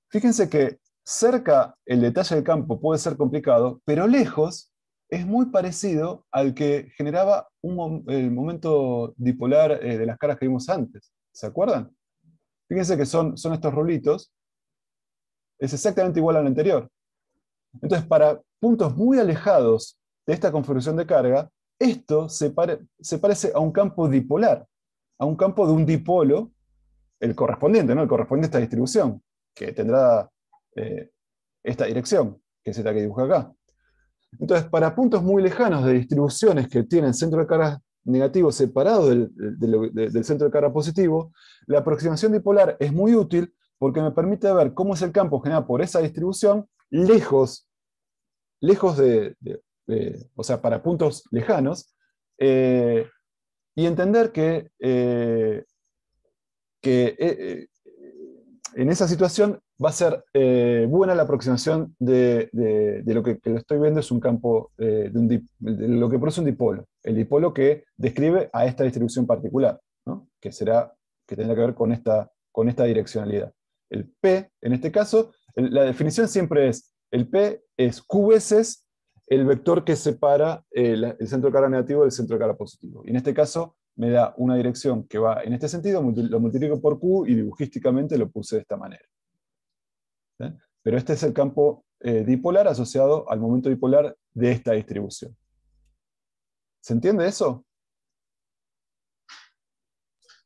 Fíjense que cerca el detalle del campo puede ser complicado, pero lejos es muy parecido al que generaba el momento dipolar de las cargas que vimos antes. ¿Se acuerdan? Fíjense que son estos rulitos. Es exactamente igual al anterior. Entonces, para puntos muy alejados de esta configuración de carga, esto se parece a un campo dipolar, a un campo de un dipolo, el correspondiente, ¿no? El correspondiente a esta distribución, que tendrá esta dirección, que es esta que dibuja acá. Entonces, para puntos muy lejanos de distribuciones que tienen centro de carga negativo separado del centro de carga positivo, la aproximación dipolar es muy útil porque me permite ver cómo es el campo generado por esa distribución lejos o sea, para puntos lejanos, y entender que en esa situación va a ser buena la aproximación de lo que lo estoy viendo es un campo de lo que produce un dipolo. El dipolo que describe a esta distribución particular, ¿no? que tendrá que ver con esta direccionalidad. El P, en este caso, la definición siempre es, el P es Q veces el vector que separa el centro de carga negativo del centro de carga positivo. Y en este caso, me da una dirección que va en este sentido, lo multiplico por Q y dibujísticamente lo puse de esta manera. ¿Sí? Pero este es el campo dipolar asociado al momento dipolar de esta distribución. ¿Se entiende eso?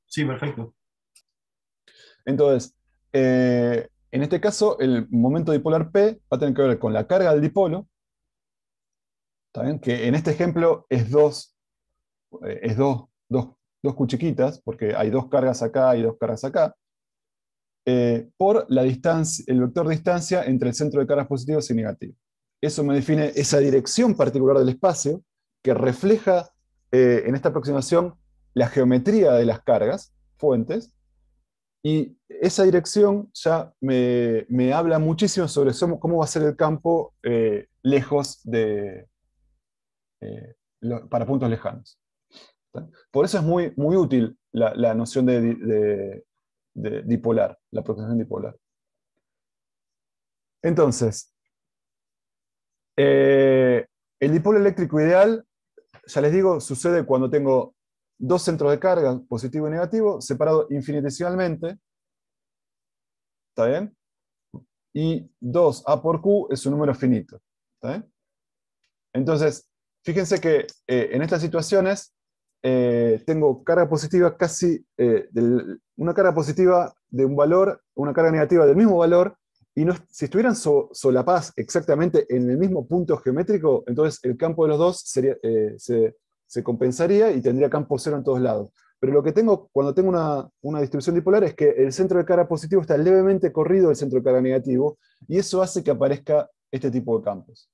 Sí, perfecto. Entonces, en este caso, el momento dipolar P va a tener que ver con la carga del dipolo, ¿está bien? Que en este ejemplo es dos Q chiquitas, porque hay dos cargas acá y dos cargas acá, por la distancia, el vector de distancia entre el centro de cargas positivos y negativos. Eso me define esa dirección particular del espacio que refleja en esta aproximación la geometría de las cargas, fuentes, y esa dirección ya me habla muchísimo sobre cómo va a ser el campo lejos para puntos lejanos. Por eso es muy, muy útil la noción de dipolar, la aproximación dipolar. Entonces, el dipolo eléctrico ideal, ya les digo, sucede cuando tengo dos centros de carga, positivo y negativo, separados infinitesimalmente. ¿Está bien? Y 2A por Q es un número finito. ¿Está bien? Entonces, fíjense que en estas situaciones tengo carga positiva una carga positiva de un valor, una carga negativa del mismo valor, y si estuvieran solapadas exactamente en el mismo punto geométrico, entonces el campo de los dos se compensaría y tendría campo cero en todos lados. Pero lo que tengo cuando tengo una distribución dipolar es que el centro de carga positivo está levemente corrido del centro de carga negativo, y eso hace que aparezca este tipo de campos.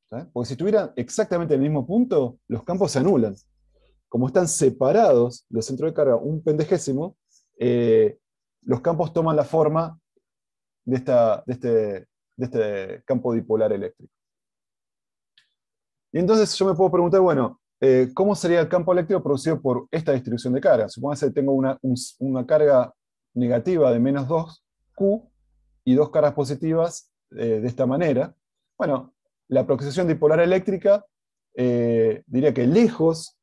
¿Sí? Porque si estuvieran exactamente en el mismo punto, los campos se anulan. Como están separados los centros de carga un pendejésimo, los campos toman la forma de este campo dipolar eléctrico. Y entonces yo me puedo preguntar, bueno, ¿cómo sería el campo eléctrico producido por esta distribución de carga? Supongamos que tengo una carga negativa de menos 2Q y dos cargas positivas de esta manera. Bueno, la aproximación dipolar eléctrica diría que lejos,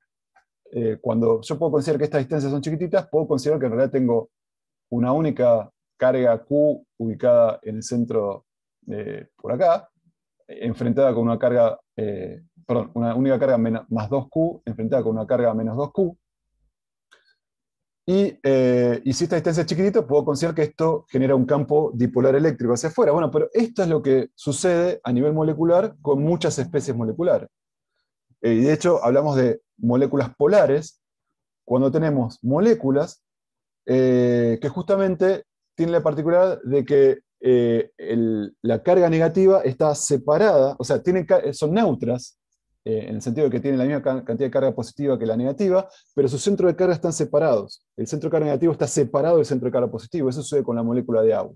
cuando yo puedo considerar que estas distancias son chiquititas, puedo considerar que en realidad tengo una única carga Q ubicada en el centro por acá, enfrentada con una carga, perdón, una única carga más 2Q enfrentada con una carga menos 2Q. Y si esta distancia es chiquitita, puedo considerar que esto genera un campo dipolar eléctrico hacia afuera. Bueno, pero esto es lo que sucede a nivel molecular con muchas especies moleculares. Y de hecho, hablamos de moléculas polares cuando tenemos moléculas que justamente tienen la particularidad de que la carga negativa está separada, o sea, son neutras, en el sentido de que tienen la misma cantidad de carga positiva que la negativa, pero sus centros de carga están separados. El centro de carga negativo está separado del centro de carga positivo. Eso sucede con la molécula de agua.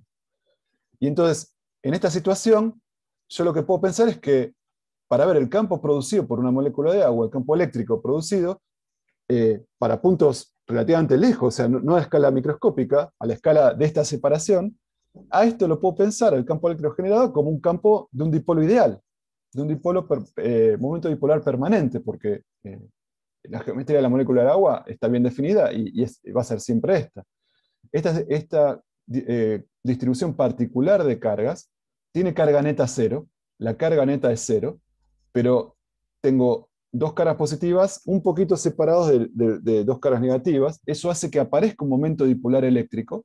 Y entonces, en esta situación, yo lo que puedo pensar es que para ver el campo producido por una molécula de agua, el campo eléctrico producido, para puntos relativamente lejos, o sea, no a escala microscópica, a la escala de esta separación, a esto lo puedo pensar, el campo eléctrico generado, como un campo de un dipolo ideal, de un momento dipolar permanente, porque la geometría de la molécula de agua está bien definida y va a ser siempre esta. Esta distribución particular de cargas tiene carga neta cero, la carga neta es cero, pero tengo dos cargas positivas un poquito separados de dos cargas negativas. Eso hace que aparezca un momento dipolar eléctrico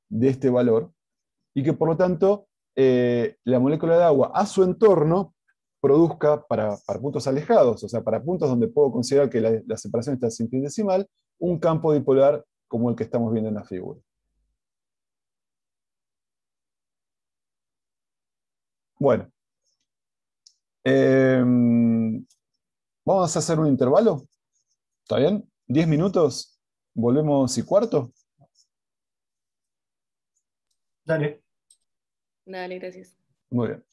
de este valor y que por lo tanto la molécula de agua a su entorno produzca para puntos alejados, o sea, para puntos donde puedo considerar que la separación está infinitesimal, un campo dipolar como el que estamos viendo en la figura. Bueno, vamos a hacer un intervalo. ¿Está bien? 10 minutos, volvemos y cuarto. Dale. Dale, gracias. Muy bien.